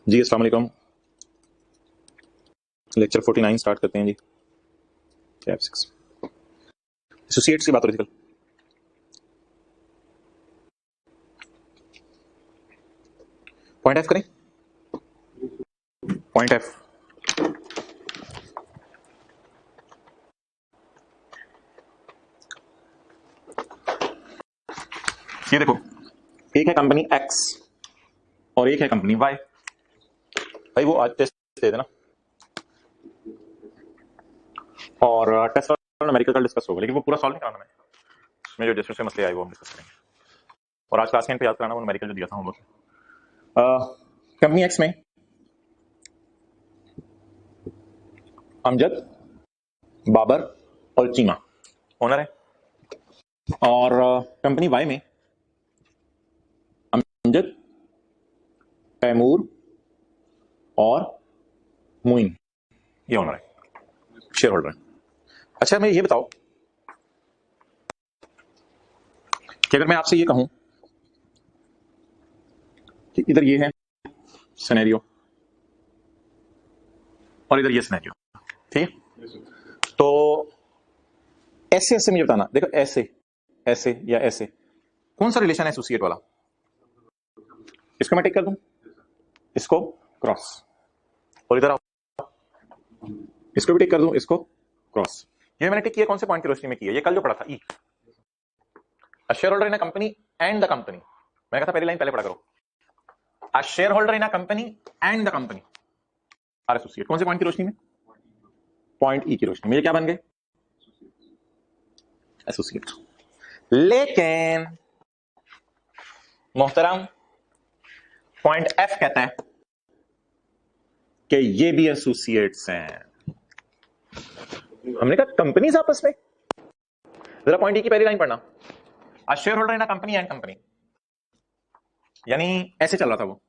जी अस्सलाम वालेकुम। Lecture 49 start करते हैं जी। F6 एसोसिएट्स की बात हो रही थी कल। पॉइंट एफ करें। पॉइंट एफ ये देखो, एक है कंपनी एक्स और एक है कंपनी वाई। भाई वो आज टेस्ट दे देना और टेस्ट और न्यूमेरिकल का डिस्कस होगा, लेकिन वो पूरा सॉल्व नहीं कराना। मैं जो जिसमें से मसले आए वो हम डिस्कस करेंगे। और आज क्लास के एंड पे याद कराना वो न्यूमेरिकल जो दिया था होमवर्क। कंपनी एक्स में अमजद, बाबर और चीमा ओनर है, और कंपनी वाई में अमजद, तैमूर और मुइन ये ओनर है, शेयर होल्डर है। अच्छा मैं ये बताओ कि अगर मैं आपसे ये कहूं कि इधर ये है सिनेरियो और इधर ये सिनेरियो, ठीक है? तो ऐसे ऐसे मुझे बताना, देखो ऐसे ऐसे या ऐसे कौन सा रिलेशन है एसोसिएट वाला। इसको मैं टिक कर दूं, इसको क्रॉस, और इधर आओ इसको भी टिक कर दूं, इसको क्रॉस। ये मैंने टिक किया कौन से पॉइंट की रोशनी में किया? ये कल जो पढ़ा था ई, a shareholder in a company and the company. मैं कहा था पहली लाइन पहले पढ़ा करो, a shareholder in a company and the company are associate. कौन से पॉइंट की रोशनी में? पॉइंट ई की रोशनी में। ये क्या बन गए? एसोसिएट। लेकिन मोहतरम पॉइंट एफ कहता है कि ये भी एसोसिएट्स हैं। हमने कहा कंपनीज आपस में। जरा पॉइंट ई की पहली लाइन पढ़ना, अ shareholder in a company and company, यानी ऐसे चल रहा था वो,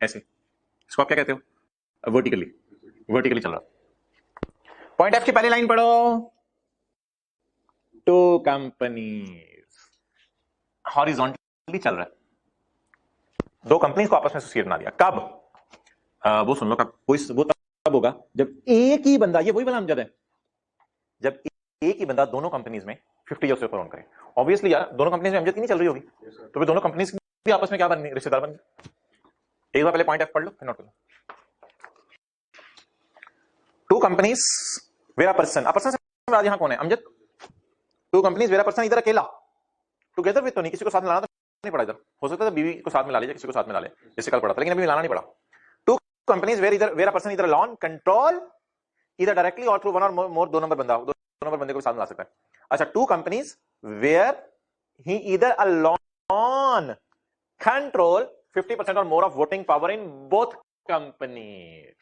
ऐसे। इसको आप क्या कहते हो? वर्टिकली, वर्टिकली चल रहा। पॉइंट एफ की पहली लाइन पढ़ो, टू कंपनीज हॉरिजॉन्टली चल रहा है। दो कंपनीज को आपस में एसोसिएट बना दिया। कब? वो सुन लो, कब कोई वो तब होगा जब एक ही बंदा, ये वही वाला अमजद है, जब एक ही बंदा दोनों कंपनीज में 50 ईयर से ऊपर ओन करे। ऑब्वियसली यार दोनों कंपनीज में अमजद की नहीं चल रही होगी, तो फिर दोनों कंपनीज भी आपस में क्या बन गई? रिश्तेदार बन गए। एक बार पहले पॉइंट एफ पढ़ लो फिर नोट कर लो। टू कंपनीज वेरा पर्सन, पर्सन से आज यहां कौन है? अमजद। टू कंपनीज वेरा पर्सन, इधर अकेला, टुगेदर विद तो नहीं, किसी को साथ मिलाना तो नहीं पड़ा। इधर हो सकता है बीवी को साथ मिला लीजिए, किसी को साथ मिला ले, जैसे कल पड़ा था, लेकिन अभी मिलाना नहीं पड़ा। टू कंपनीज वेर इधर वेरा पर्सन इधर लॉन कंट्रोल इधर डायरेक्टली और थ्रू वन और मोर, दो नंबर बंदा, दो नंबर बंदे को साथ मिला सकता है। अच्छा, टू कंपनीज वेयर ही इधर अ लॉन कंट्रोल 50% और more of voting power in both companies.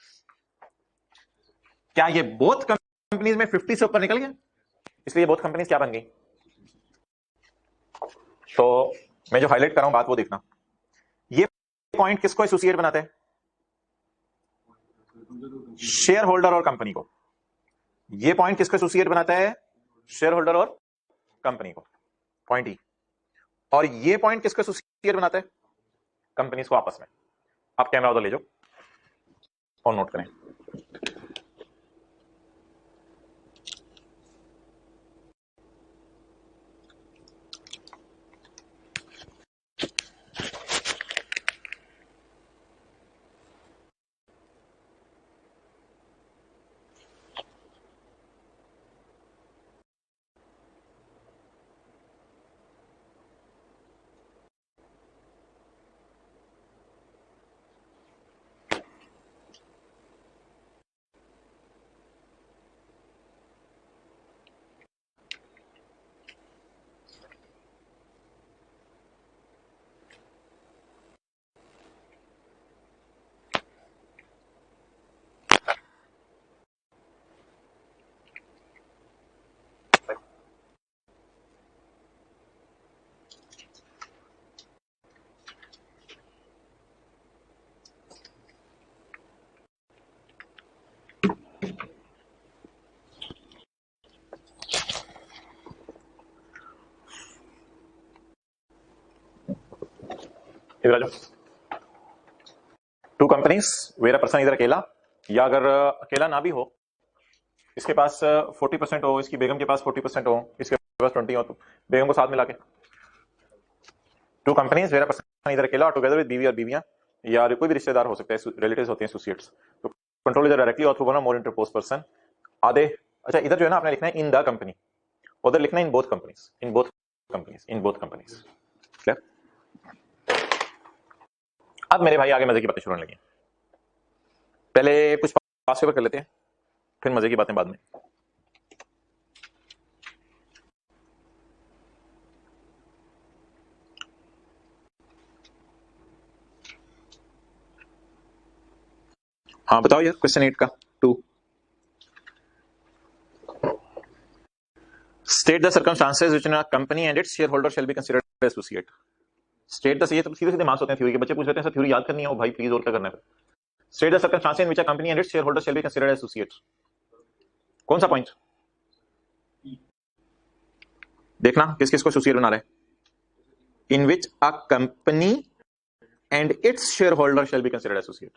क्या ये बोथ कंपनीज में 50 से ऊपर निकल गया? इसलिए बोथ कंपनीज क्या बन गई? तो मैं जो हाईलाइट कर रहा हूं बात वो देखना, ये पॉइंट किसको एसोसिएट बनाते हैं? शेयर होल्डर और कंपनी को। ये पॉइंट किसको एसोसिएट बनाता है? शेयर होल्डर और कंपनी को, पॉइंट ई। और ये पॉइंट किसको एसोसिएट बनाता है? कंपनीज को आपस में। आप कैमरा उधर ले जाओ और नोट करें। इधर आ जाओ। Two companies where a person इधर अकेला, या अगर अकेला ना भी हो, इसके पास 40% हो, इसकी बेगम के पास 40% हो, इसके पास 20 हो, तो बेगम को साथ मिला के two companies where a person इधर अकेला और टुगेदर विद बीवी और बीवियां, या कोई भी रिश्तेदार हो सकता है, रिलेटिव्स होते हैं, एसोसिएट्स, तो कंट्रोल इधर डायरेक्टली और through one more interpose person आधे। अच्छा, इधर जो है ना आपने लिखना है इन द कंपनी, उधर लिखना है in both companies, in both companies, in both companies. Clear? अब मेरे भाई आगे मजे की बातें शुरू होने लगी। पहले कुछ पास पेपर कर लेते हैं, फिर मजे की बातें बाद में। हाँ बताओ यार, क्वेश्चन 8 का 2। State the circumstances which in a company and its shareholder shall be considered associate. State the, ये तो सीधे सीधे मार्क्स होते हैं थ्योरी के, बच्चे पूछ लेते हैं सर थ्योरी याद करनी है, वो भाई प्लीज और क्या करना है। State the circumstances in which a company and its shareholder shall be considered associate. कौन सा पॉइंट देखना, किस किस को एसोसिएट बना रहे हैं। In which a company and its shareholder shall be considered associate.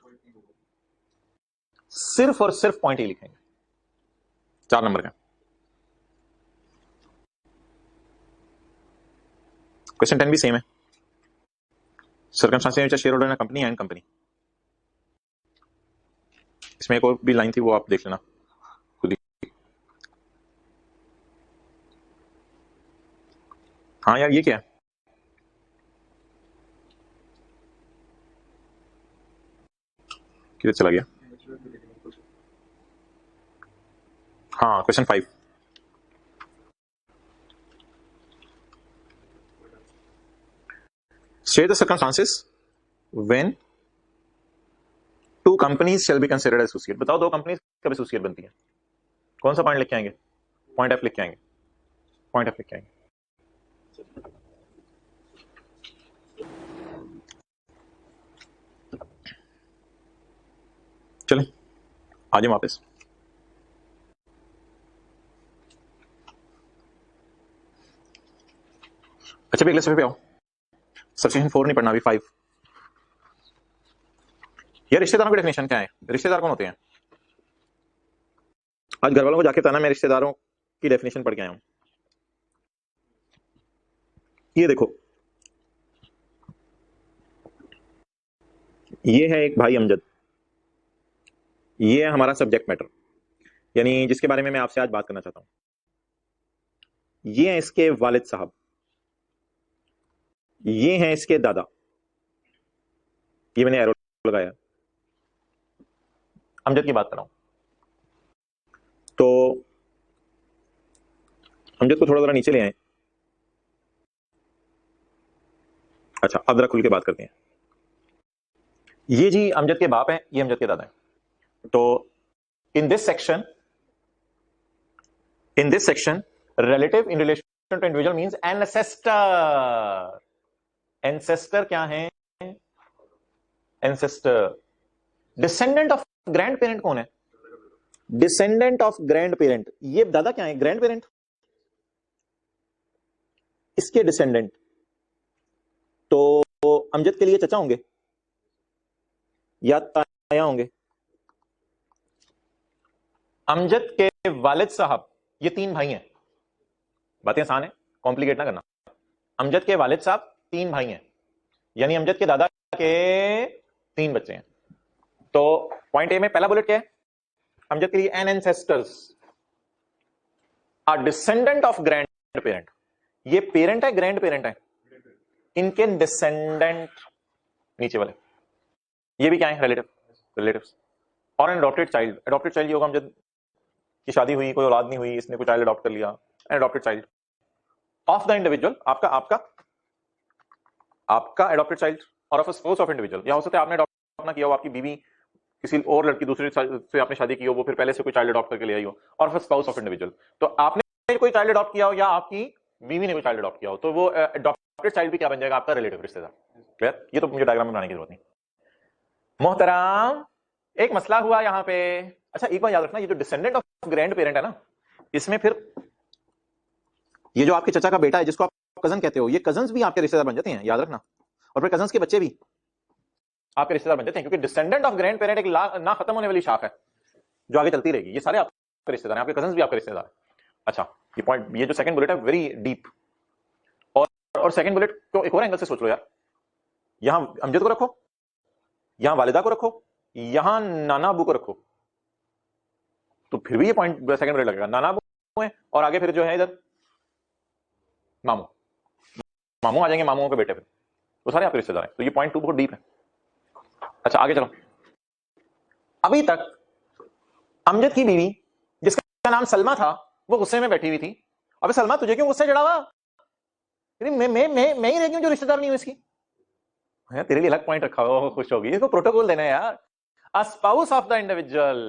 सिर्फ और सिर्फ पॉइंट ही लिखेंगे, 4 नंबर का क्वेश्चन 10 भी सेम है। Circumstances share holder in company and company, इसमें एक और भी लाइन थी वो आप देख लेना खुद ही। हाँ यार ये क्या है, किधर चला गया। हाँ question 5, state the circumstances when two companies shall be considered associate। बताओ दो कंपनी कब एसोसिएट बनती है, कौन सा पॉइंट लिख के आएंगे, पॉइंट एफ लिख के आएंगे, पॉइंट एफ लिख के आएंगे। चलें आ जाए वापस। अच्छा भी अगले सफे पे आओ, सब्सटीट्यूशन 4 नहीं पढ़ना अभी 5। यार रिश्तेदारों की डेफिनेशन क्या है, रिश्तेदार कौन होते हैं। आज घर वालों को जाके बताना मैं रिश्तेदारों की डेफिनेशन पढ़ के आया हूं। ये देखो, ये है एक भाई अमजद, ये है हमारा सब्जेक्ट मैटर, यानी जिसके बारे में मैं आपसे आज बात करना चाहता हूं। ये है इसके वालिद साहब, ये है इसके दादा, ये मैंने एरो लगाया, अमजद की बात कर रहा हूं। तो अमजद को थोड़ा थोड़ा नीचे ले आए। अच्छा अब जरा खुल के बात करते हैं। ये जी अमजद के बाप हैं, ये अमजद के दादा हैं। तो in this section relative in relation to individual means ancestor. Ancestor क्या है, ancestor. Descendant of grand parent कौन है, डिसेंडेंट ऑफ ग्रैंड पेरेंट। ये दादा क्या है, ग्रैंड पेरेंट, इसके डिसेंडेंट। तो अमजद के लिए चचा होंगे या ताया होंगे। अमजद के वालिद साहब, ये 3 भाई हैं, बातें आसान है, कॉम्प्लिकेट ना करना। अमजद के वालिद साहब 3 भाई हैं, यानी अमजद के दादा के 3 बच्चे हैं। तो पॉइंट ए में पहला बुलेट क्या है, अमजद के लिए an ancestors are descendant of grand parent. ये पेरेंट है ग्रैंड पेरेंट है, इनके डिसेंडेंट नीचे वाले, ये भी क्या है, रिलेटिव्स। और an adopted child, adopted child होगा अमजद की शादी हुई, कोई औलाद नहीं हुई, इसने कोई चाइल्ड अडॉप्ट कर लिया, an adopted child of the individual, आपका एडॉप्टेड चाइल्ड, और of a spouse of individual. या हो सकता है आपने अडॉप्ट ना किया हो, आपकी बीवी किसी और लड़की दूसरी से आपने शादी की हो, वो फिर पहले से कोई चाइल्ड अडॉप्ट करके ले आई हो, और of a spouse of individual. तो आपने कोई चाइल्ड अडॉप्ट किया हो या आपकी बीवी ने कोई चाइल्ड अडॉप्ट किया हो, तो वो अडॉप्टेड चाइल्ड भी क्या बन जाएगा, आपका रिलेटिव, रिश्तेदार। क्लियर, ये तो मुझे डायग्राम में बनाने की जरूरत नहीं। मोहतराम एक मसला हुआ यहां पे। अच्छा एक बार याद रखना, ये जो डिसेंडेंट ऑफ ग्रैंड पेरेंट है ना, इसमें फिर ये जो आपके चचा का बेटा है जिसको आप कजन कहते हो, ये कजन्स भी आपके रिश्तेदार बन जाते हैं, याद रखना। और फिर कजन्स के बच्चे भी, आपके रिश्तेदार बन जाते हैं, क्योंकि डिसेंडेंट ऑफ ग्रैंड पेरेंट एक ना खत्म होने वाली शाख है जो आगे चलती रहेगी। ये सारे आपके रिश्तेदार हैं, आपके कजन्स भी आपके रिश्तेदार हैं। अच्छा, ये पॉइंट, ये जो सेकंड बुलेट है वेरी डीप। और सेकंड बुलेट को एक और एंगल से सोच लो यार, यहां अमजद को रखो, यहां वालिदा को रखो, यहां नाना अबू को रखो, तो फिर भी ये पॉइंट सेकंड बुलेट लगेगा। नाना अबू है और आगे फिर जो है इधर मामू, मामू आ जाएंगे, मामू के बेटे, फिर वो सारे आपके रिश्तेदार हैं। तो ये पॉइंट 2 बहुत डीप है। अच्छा आगे चलो, अभी तक अमजद की बीवी जिसका नाम सलमा था वो गुस्से में बैठी हुई थी। अबे सलमा तुझे क्यों गुस्से चढ़ा हुआ? मैं ही रह गई हूं जो रिश्तेदार नहीं हूं इसकी। तेरे लिए अलग पॉइंट रखा हो, खुश होगी, इसको प्रोटोकॉल देना है यार। अ spouse of the individual,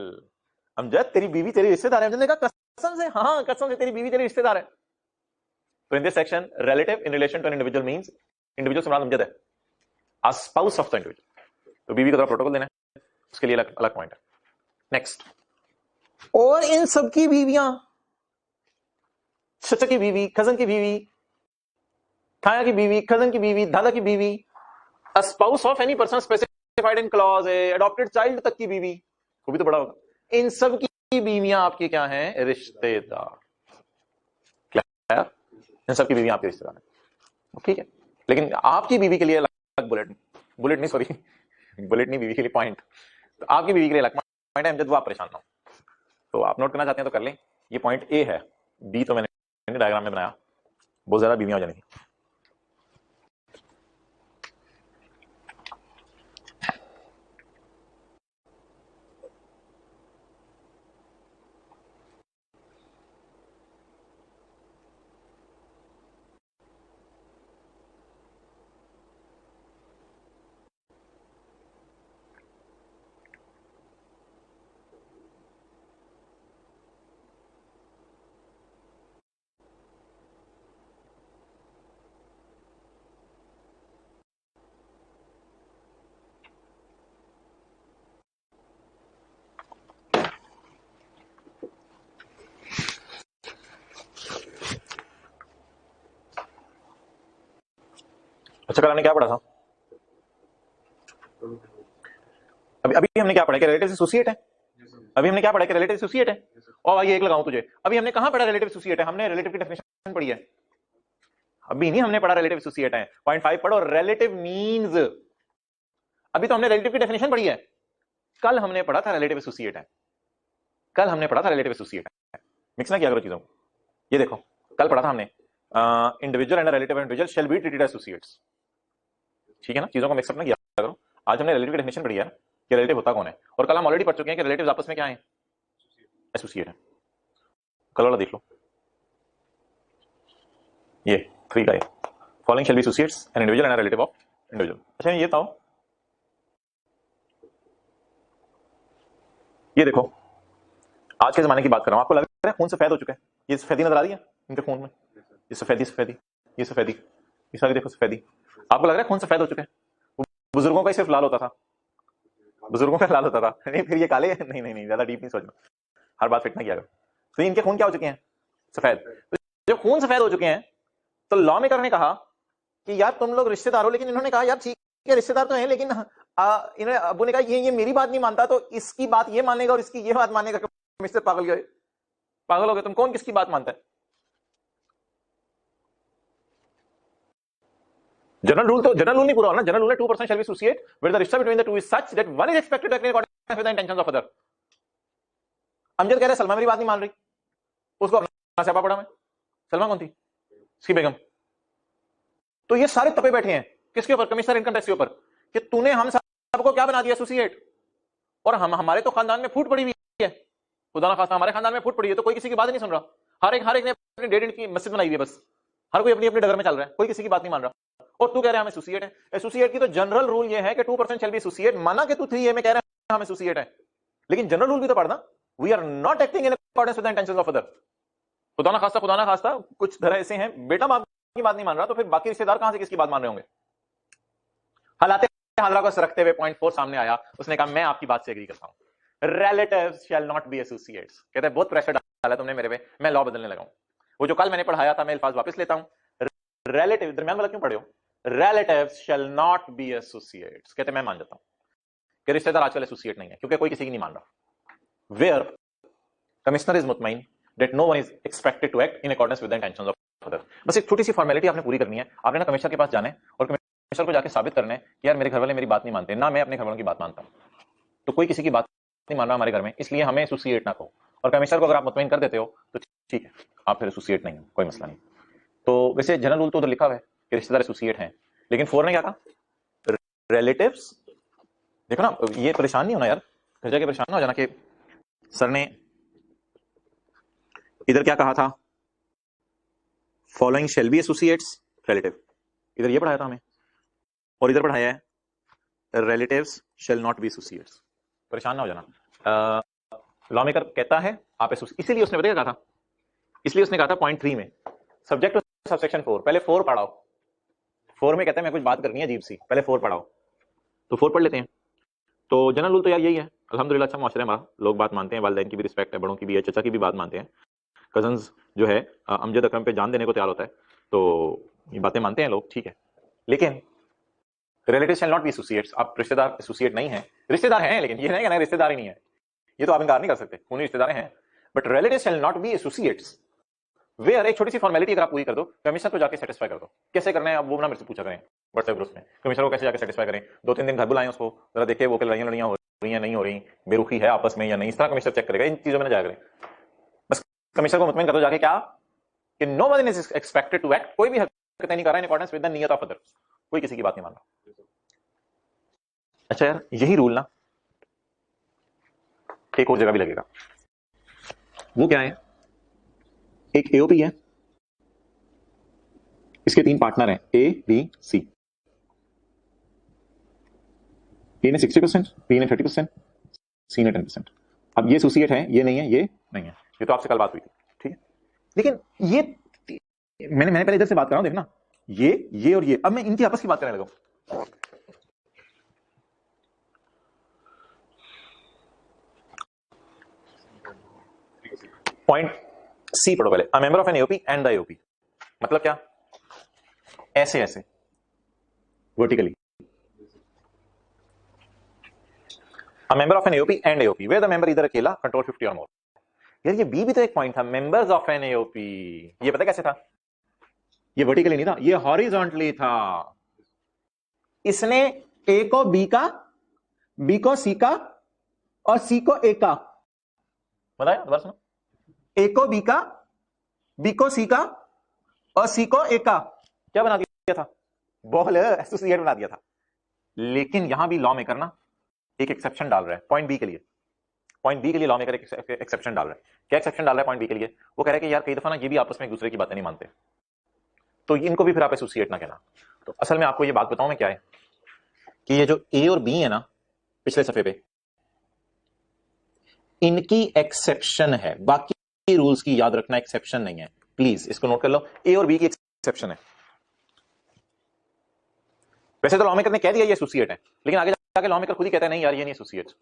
Amjad तेरी बीवी तेरी रिश्तेदार है। अमजद ने कहा कसम से, हाँ कसम से तेरी बीवी तेरी रिश्तेदार है। तो in this section relative in relation to an individual means individual से मुराद अमजद है, a spouse of the individual. तो बीवी को थोड़ा प्रोटोकॉल देना है, उसके लिए अलग पॉइंट है। नेक्स्ट, और इन सबकी बीवियां, चचा की बीवी, कजन की बीवी, खाया की बीवी, कजन की बीवी, दादा की बीवी, a spouse of any person specified in clause A, adopted child तक की बीवी, वो भी तो बड़ा होगा। इन सब की बीवियां आपकी क्या हैं? रिश्तेदार। क्या? इन सब की बीवियां आपके रिश्तेदार हैं, ठीक है। लेकिन आपकी बीवी के लिए अलग बुलेट नहीं, सॉरी बुलेट नहीं, बीवी के लिए पॉइंट। तो आपकी बीवी के लिए अलग पॉइंट है, जब वो आप परेशान ना हो। तो आप नोट करना चाहते हैं तो कर लें। ये पॉइंट ए है, बी तो मैंने डायग्राम में बनाया, बहुत ज्यादा बीवियां हो जानी थी। अच्छा, कल हमने क्या पढ़ा था? अभी हमने क्या पढ़ा कि रिलेटिव एसोसिएट है। अभी हमने क्या पढ़ा कि रिलेटिव एसोसिएट है। और आइए एक लगाऊं तुझे, अभी हमने कहां पढ़ा रिलेटिव एसोसिएट है? हमने रिलेटिव की डेफिनेशन पढ़ी है। अभी नहीं हमने पढ़ा रिलेटिव एसोसिएट है। पॉइंट 5 पढ़ो, रिलेटिव मींस। अभी तो हमने रिलेटिव की डेफिनेशन पढ़ी है, कल हमने पढ़ा था रिलेटिव एसोसिएट है। कल हमने पढ़ा था रिलेटिव एसोसिएट है। मिक्स ना किया करो चीजों को। ये देखो, कल पढ़ा था हमने individual and relative individual shall be treated as associates, ठीक है ना, चीजों को मिक्सअप ना किया करो। आज हमने रिलेटिव की डेफिनेशन पढ़ी है कि रिलेटिव होता कौन है, और कल हम ऑलरेडी पढ़ चुके हैं कि रिलेटिव्स आपस में क्या है? एसोसिएट है। कल वाला देख लो, ये 3 का है, following shall be associates and individual and relative of individual. अच्छा ये बताओ, ये देखो आज के जमाने की बात कर रहा हूं, आपको लग रहा है खून सफेद हो चुका है? ये सफेदी नजर आ रही है इनके खून में, ये सफेदी सफेदी, ये सफेदी, ये सारी देखो सफेदी। आपको लग रहा है खून सफेद हो चुके हैं? बुजुर्गों का ही सिर्फ लाल होता था, बुजुर्गों का लाल होता था, नहीं फिर ये काले, नहीं नहीं नहीं, ज्यादा डीप नहीं सोचना, हर बात फिट ना किया करो। तो इनके खून क्या हो चुके हैं? सफेद। तो जब खून सफेद हो चुके हैं तो लॉ मेकर ने कहा कि यार तुम लोग रिश्तेदार हो, लेकिन इन्होंने कहा यार ठीक है रिश्तेदार तो हैं, लेकिन इन्होंने अबू ने कहा ये मेरी बात नहीं मानता, तो इसकी बात ये मानेगा और इसकी ये बात मानेगा। मिस्टर पागल गए, पागल हो गए तुम, कौन किसकी बात मानता है? जनरल रूल नहीं पूरा होना। जनरल रूल है 2% shall be associate where the ratio between the two is such that one is expected to act in accordance with the intentions of other। Amjad कह रहे सलमा मेरी बात नहीं मान रही, उसको अपना स्यापा पड़ा। मैं सलमा कौन थी? इसकी बेगम। तो ये सारे तपे बैठे हैं किसके ऊपर? कमिश्नर इनकम टैक्स के ऊपर, कि तूने हम सबको क्या बना दिया? एसोसिएट। और हमारे तो खानदान में फूट पड़ी हुई है, खुदा ना खास्ता हमारे खानदान में फूट पड़ी है, तो कोई किसी की बात नहीं सुन रहा। हर एक ने अपनी 1.5 की मस्जिद बनाई हुई है, बस हर कोई अपनी अपनी डगर में चल रहा है, कोई किसी की बात नहीं मान रहा। और तू कह रहा है हम एसोसिएट है। एसोसिएट की तो जनरल रूल ये है कि 2% शैल बी एसोसिएट। माना कि तू 3A में कह रहा है हम एसोसिएट है, लेकिन जनरल रूल भी तो पढ़ना, we are not acting in accordance with the intentions of other. खुदा ना खास्ता कुछ तरह ऐसे हैं, बेटा बाप की बात नहीं मान रहा, तो फिर बाकी रिश्तेदार कहां से किसकी बात मान रहे होंगे? हालात हाजरा को रखते हुए पॉइंट 4 सामने आया, उसने कहा मैं आपकी बात से एग्री करता हूं, relatives shall not be associates. कहते हैं बहुत प्रेशर डाला तुमने मेरे पे, मैं लॉ बदलने लगा हूं। वो जो कल मैंने पढ़ाया था मैं अल्फाज वापस लेता हूं, रिलेटिव, दरमियान वाला क्यों पढ़े हो? Relatives shall not be associates. कहते मैं मान जाता हूं, कि रिश्तेदार आजकल एसोसिएट नहीं है क्योंकि कोई किसी की नहीं मान रहा। वेयर कमिश्नर इज मुतमईन that no one is expected to act in accordance with the intentions of other. बस एक छोटी सी फॉर्मेलिटी आपने पूरी करनी है। आपने ना कमिश्नर के पास जाना है और कमिश्नर को जाके साबित करना है कि यार मेरे घर वाले मेरी बात नहीं मानते, ना मैं अपने घर वालों की बात मानता, तो कोई किसी की बात नहीं मान रहा हमारे घर में, इसलिए हमें एसोसिएट ना कहो। और कमिश्नर को अगर आप मुतमईन कर देते हो तो ठीक है, आप फिर एसोसिएट नहीं हो, कोई मसला नहीं। तो वैसे जनरल रूल तो उधर लिखा हुआ है कि रिश्तेदार एसोसिएट हैं, लेकिन फोर ने क्या कहा, रिलेटिव्स। देखो ना, ये परेशान नहीं होना यार, घर जाके परेशान ना हो जाना कि सर ने इधर क्या कहा था, following shall be associates relative, इधर ये पढ़ाया था हमें, और इधर पढ़ाया है relatives shall not be associates. परेशान ना हो जाना। लॉ मेकर कहता है आप इसीलिए उसने बताया कहा था, इसलिए उसने कहा था पॉइंट 3 में सब्जेक्ट टू सबसेक्शन 4, पहले 4 पढ़ाओ। 4 में कहता है मैं कुछ बात करनी है अजीब सी, पहले 4 पढ़ाओ। तो 4 पढ़ लेते हैं। तो जनरल रूल तो यार यही है, अल्हम्दुलिल्लाह अच्छा माशरा है हमारा, लोग बात मानते हैं, वालिदैन की भी रिस्पेक्ट है, बड़ों की भी है, चचा की भी बात मानते हैं, कजन्स जो है अमजद अकरम पे जान देने को तैयार होता है, तो ये बातें मानते हैं लोग, ठीक है। लेकिन relatives shall not be associates, आप रिश्तेदार एसोसिएट नहीं है, रिश्तेदार हैं लेकिन ये नहीं कहना रिश्तेदार ही नहीं है, ये तो आप इनकार नहीं कर सकते, खूनी रिश्तेदार हैं, but relatives shall not be associates where, एक छोटी सी फॉर्मेलिटी अगर आप पूरी कर दो, कमिश्नर को जाके सेटिस्फाई कर दो। कैसे करना है अब वो ना मेरे से पूछा करें व्हाट्सएप ग्रुप में, कमिश्नर को कैसे जाके सेटिस्फाई करें, 2-3 दिन घर बुलाएं उसको, जरा देखिए वो लड़ाइयां हो रही हैं नहीं हो रही, बेरुखी है आपस में या नहीं, इस तरह कमिश्नर चेक करेगा, इन चीजों में ना जाया करें। बस कमिश्नर को मुतमईन कर दो जाके क्या कि no one is expected to act, कोई भी हरकत नहीं कर रहा है इन अकॉर्डेंस विद द नियत ऑफ अदर, कोई किसी की बात नहीं मान रहा। अच्छा यार यही रूल ना एक और जगह भी लगेगा, वो क्या है, एक एओपी है, इसके 3 पार्टनर हैं ए बी सी, ए ने 60%, बी ने 30%, सी ने 10%। अब ये एसोसिएट है, ये नहीं है, ये नहीं है, ये तो आपसे कल बात हुई थी, ठीक है। लेकिन ये मैंने पहले इधर से बात कर रहा हूं, देखना ये और ये, अब मैं इनकी आपस की बात करने लगा। पॉइंट सी पढ़ो पहले, a member of an AOP and the AOP, मतलब क्या, ऐसे ऐसे vertically, a member of an AOP and AOP where the member इधर अकेला कंट्रोल 50 और मोर। यार ये बी भी तो एक पॉइंट था, मेंबर्स ऑफ एन एओपी, ये पता कैसे था, ये वर्टिकली नहीं था, ये हॉरिजॉन्टली था। इसने ए को बी का, बी को सी का और सी को ए का, बताया दोबारा सुनो, ए को बी का, बी को सी का और सी को ए का क्या बना दिया था, बॉल एसोसिएट बना दिया था। लेकिन यहां भी लॉ मेकर ना एक एक्सेप्शन डाल रहा है पॉइंट बी के लिए, पॉइंट बी के लिए लॉ मेकर एक एक्सेप्शन डाल रहा है। क्या एक्सेप्शन डाल रहा है पॉइंट बी के लिए, वो कह रहा है कि यार कई दफा ना ये भी आपस में एक दूसरे की बातें नहीं मानते, तो इनको भी फिर आप एसोसिएट ना कहना। तो असल में आपको ये बात बताऊं मैं क्या है कि ये जो ए और बी है ना पिछले सफे पे, इनकी एक्सेप्शन है, बाकी रूल्स की याद रखना एक्सेप्शन नहीं है, प्लीज इसको नोट कर लो, ए और बी की एक्सेप्शन है। वैसे तो लॉ मेकर ने कह दिया ये एसोसिएट है, लेकिन आगे जाके लॉ मेकर खुद ही कहता है नहीं यार ये नहीं एसोसिएट।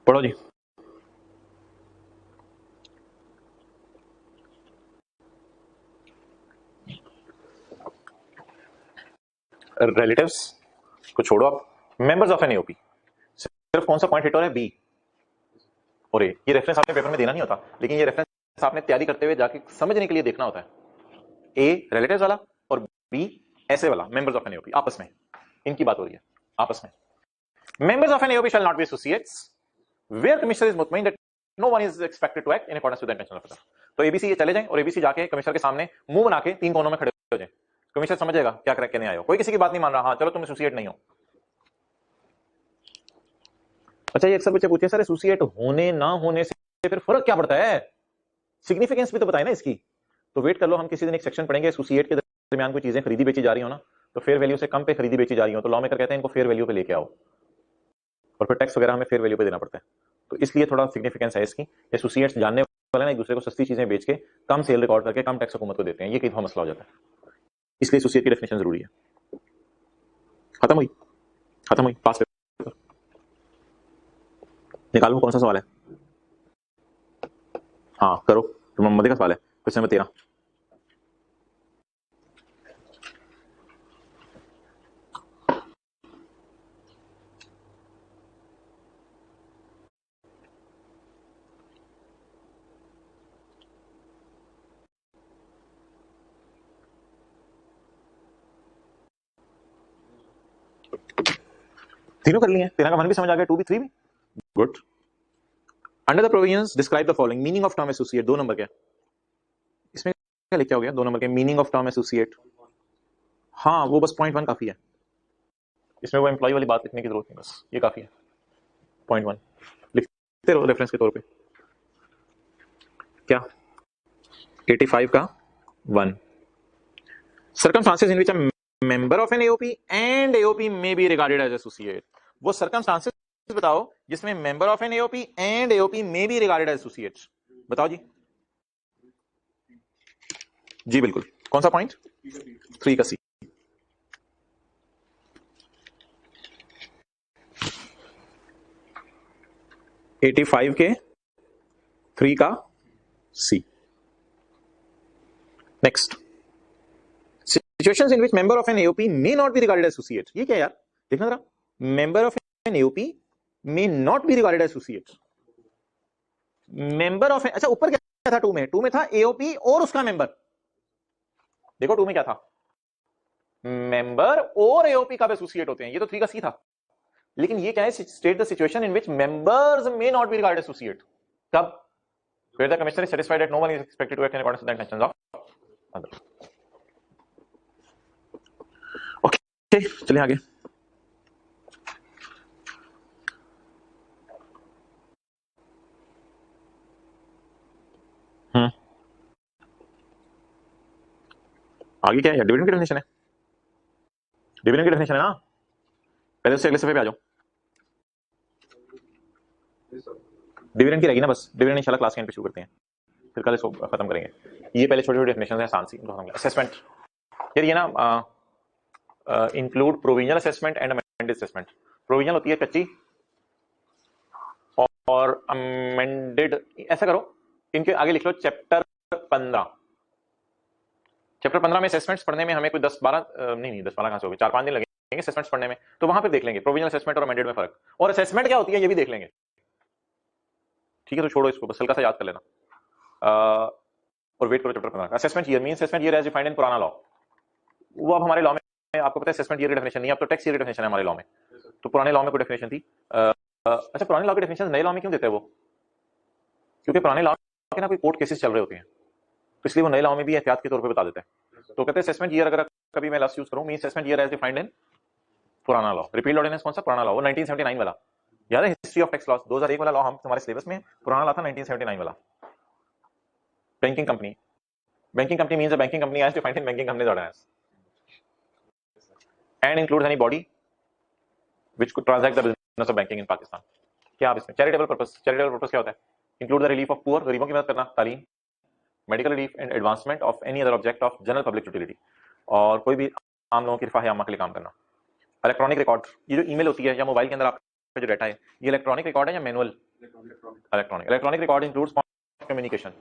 पढ़ो जी, रिलेटिव्स को छोड़ो आप, मेंबर्स ऑफ एन एओपी, सिर्फ कौन सा पॉइंट हिट हो रहा है, बी और ए। ये रेफरेंस आपने पेपर में देना नहीं होता, लेकिन ये रेफरेंस आपने तैयारी करते हुए जाके समझने के लिए देखना होता है। ए रिलेटिव्स वाला और बी ऐसे वाला, मेंबर्स ऑफ एन एओपी, आपस में इनकी बात हो रही है, आपस में। Members of an AOP shall not be associates where commissioner is मुतमईन that no one is expected to act in accordance with the intention of other. तो एबीसी ये चले जाएं और एबीसी जाके कमिश्नर के सामने मुंह बना के 3 कोनों में खड़े हो जाएं, कमिश्नर समझेगा क्या कर कहने आए हो, कोई किसी की बात नहीं मान रहा, हाँ चलो तुम एसोसिएट नहीं हो। अच्छा ये अक्सर बच्चे पूछते हैं सर एसोसिएट होने ना होने से फिर फर्क क्या पड़ता है, सिग्निफिकेंस भी तो बताए ना इसकी। तो वेट कर लो, हम किसी दिन एक सेक्शन पढ़ेंगे एसोसिएट के दरमियान कोई चीजें खरीदी बेची जा रही हो ना, तो फेयर वैल्यू से कम पे खरीदी बेची जा रही हो, तो लॉ मेकर कहते हैं इनको फेयर वैल्यू पे लेके आओ, और फिर टैक्स वगैरह हमें फेयर वैल्यू पे देना पड़ता है। तो इसलिए थोड़ा सिग्निफिकेंस है इसकी। एसोसिएट्स जानने वाले ना एक दूसरे को सस्ती चीजें बेच के कम सेल रिकॉर्ड करके कम टैक्स हुकूमत को देते हैं, ये कई दफा मसला हो जाता है। इसलिए एसोसिएट की डेफिनेशन जरूरी है। खत्म हुई, खत्म हुई। पास पेपर निकालूं, कौन सा सवाल है? हाँ करो, तो मोहम्मद का सवाल है, क्वेश्चन नंबर 13। तीनों कर लिए हैं, 13 का 1 भी समझ आ गया, 2 भी 3 भी, good. Under the provisions describe the following. Meaning of term associate, 2 number क्या इसमें क्या लिखा हो गया? 2 नंबर के मीनिंग ऑफ टर्म एसोसिएट। हाँ वो बस पॉइंट 1 काफी है, इसमें वो एम्प्लॉय वाली बात लिखने की जरूरत नहीं, बस ये काफी है। पॉइंट 1 लिखते रहो रेफरेंस के तौर पे। क्या 85 का 1, circumstances in which a member of an AOP and AOP may be regarded as associate. वो सर्कमस्टांसेस बताओ जिसमें member of an AOP and AOP may be regarded as associate. बताओ जी। जी बिल्कुल, कौन सा पॉइंट? 3 का सी। एटी 85 के 3 का C. Next, situations in which member of an AOP may not be regarded as associate. ये क्या यार, देखना जरा। Member of an AOP may not be regarded as associate. Member of, अच्छा ऊपर क्या था? 2 में, 2 में था एओपी और उसका मेंबर। देखो 2 में क्या था? मेंबर और एओपी कब एसोसिएट होते हैं, ये तो 3 का सी था। लेकिन ये क्या है? State the situation in which members may not be regarded associate. कब? where the commissioner is satisfied that no one is expected to act in accordance with the intentions of other. Okay चलिए आगे। आगे क्या है? Dividend की definition है, dividend की definition है ना। पहले उससे अगले सफे पे आ जाओ। डिविडेंड की रहेगी ना बस, डिविडेंड इंशाल्लाह क्लास के एंड पे शुरू करते हैं, फिर कल इसको खत्म करेंगे। ये पहले छोटी छोटी डेफिनेशन है आसान सी। असेसमेंट यार, ये ना include provisional assessment and amended assessment. Provisional होती है कच्ची और अमेंडेड, ऐसा करो इनके आगे लिख लो चैप्टर 15। चैप्टर 15 में असेसमेंट्स पढ़ने में हमें कोई 10-12 नहीं 10-12 कहां से होगी, 4-5 दिन लगेंगे असेसमेंट्स पढ़ने में। तो वहां पे देख लेंगे प्रोविजनल असेसमेंट और अमेंडेड में फर्क, और असेसमेंट क्या होती है ये भी देख लेंगे। ठीक है, तो छोड़ो इसको, बस हल्का सा याद कर लेना और वेट करो चैप्टर 15 का। Assessment year means assessment year as defined in पुराना लॉ। वो अब हमारे लॉ में आपको पता है असेसमेंट ईयर की डेफिनेशन नहीं है, अब तो टैक्स ईयर की डेफिनेशन है हमारे लॉ में। तो पुराने लॉ में कोई डेफिनेशन थी। अच्छा, पुराने लॉ की डेफिनेशन नए लॉ में क्यों देते हैं वो? क्योंकि पुराने लॉ के ना कोई कोर्ट केसेस चल रहे होते हैं, तो इसलिए वो नए लॉ में भी एहतियात के तौर पे बता देते हैं। तो कहते हैं असेसमेंट ईयर अगर कभी मैं लास्ट यूज करूं, means assessment year as defined in पुराना लॉ। रिपील ऑर्डिनेंस कौन सा? पुराना लॉ, वो 1979 वाला। याद है हिस्ट्री ऑफ टैक्स लॉ 2001 वाला लॉ हम हमारे सिलेबस में, पुराना लॉ था 1979 वाला। Banking company, banking company means a banking company as defined in banking companies ordinance and includes any body which could transact the business of banking in Pakistan. क्या आप इसमें चैरिटेबल पर्पस, चैरिटेबल पर्पस क्या होता है? Include the relief of poor, गरीबों की मदद करना, तालीम, medical relief and advancement of any other object of general public utility, और कोई भी आम लोगों की रिफाह आमा के लिए काम करना। इलेक्ट्रॉनिक रिकॉर्ड, ये जो ईमेल होती है या मोबाइल के अंदर आपका जो डाटा है, ये इलेक्ट्रॉनिक रिकॉर्ड है या manual? Electronic. Electronic record includes communication.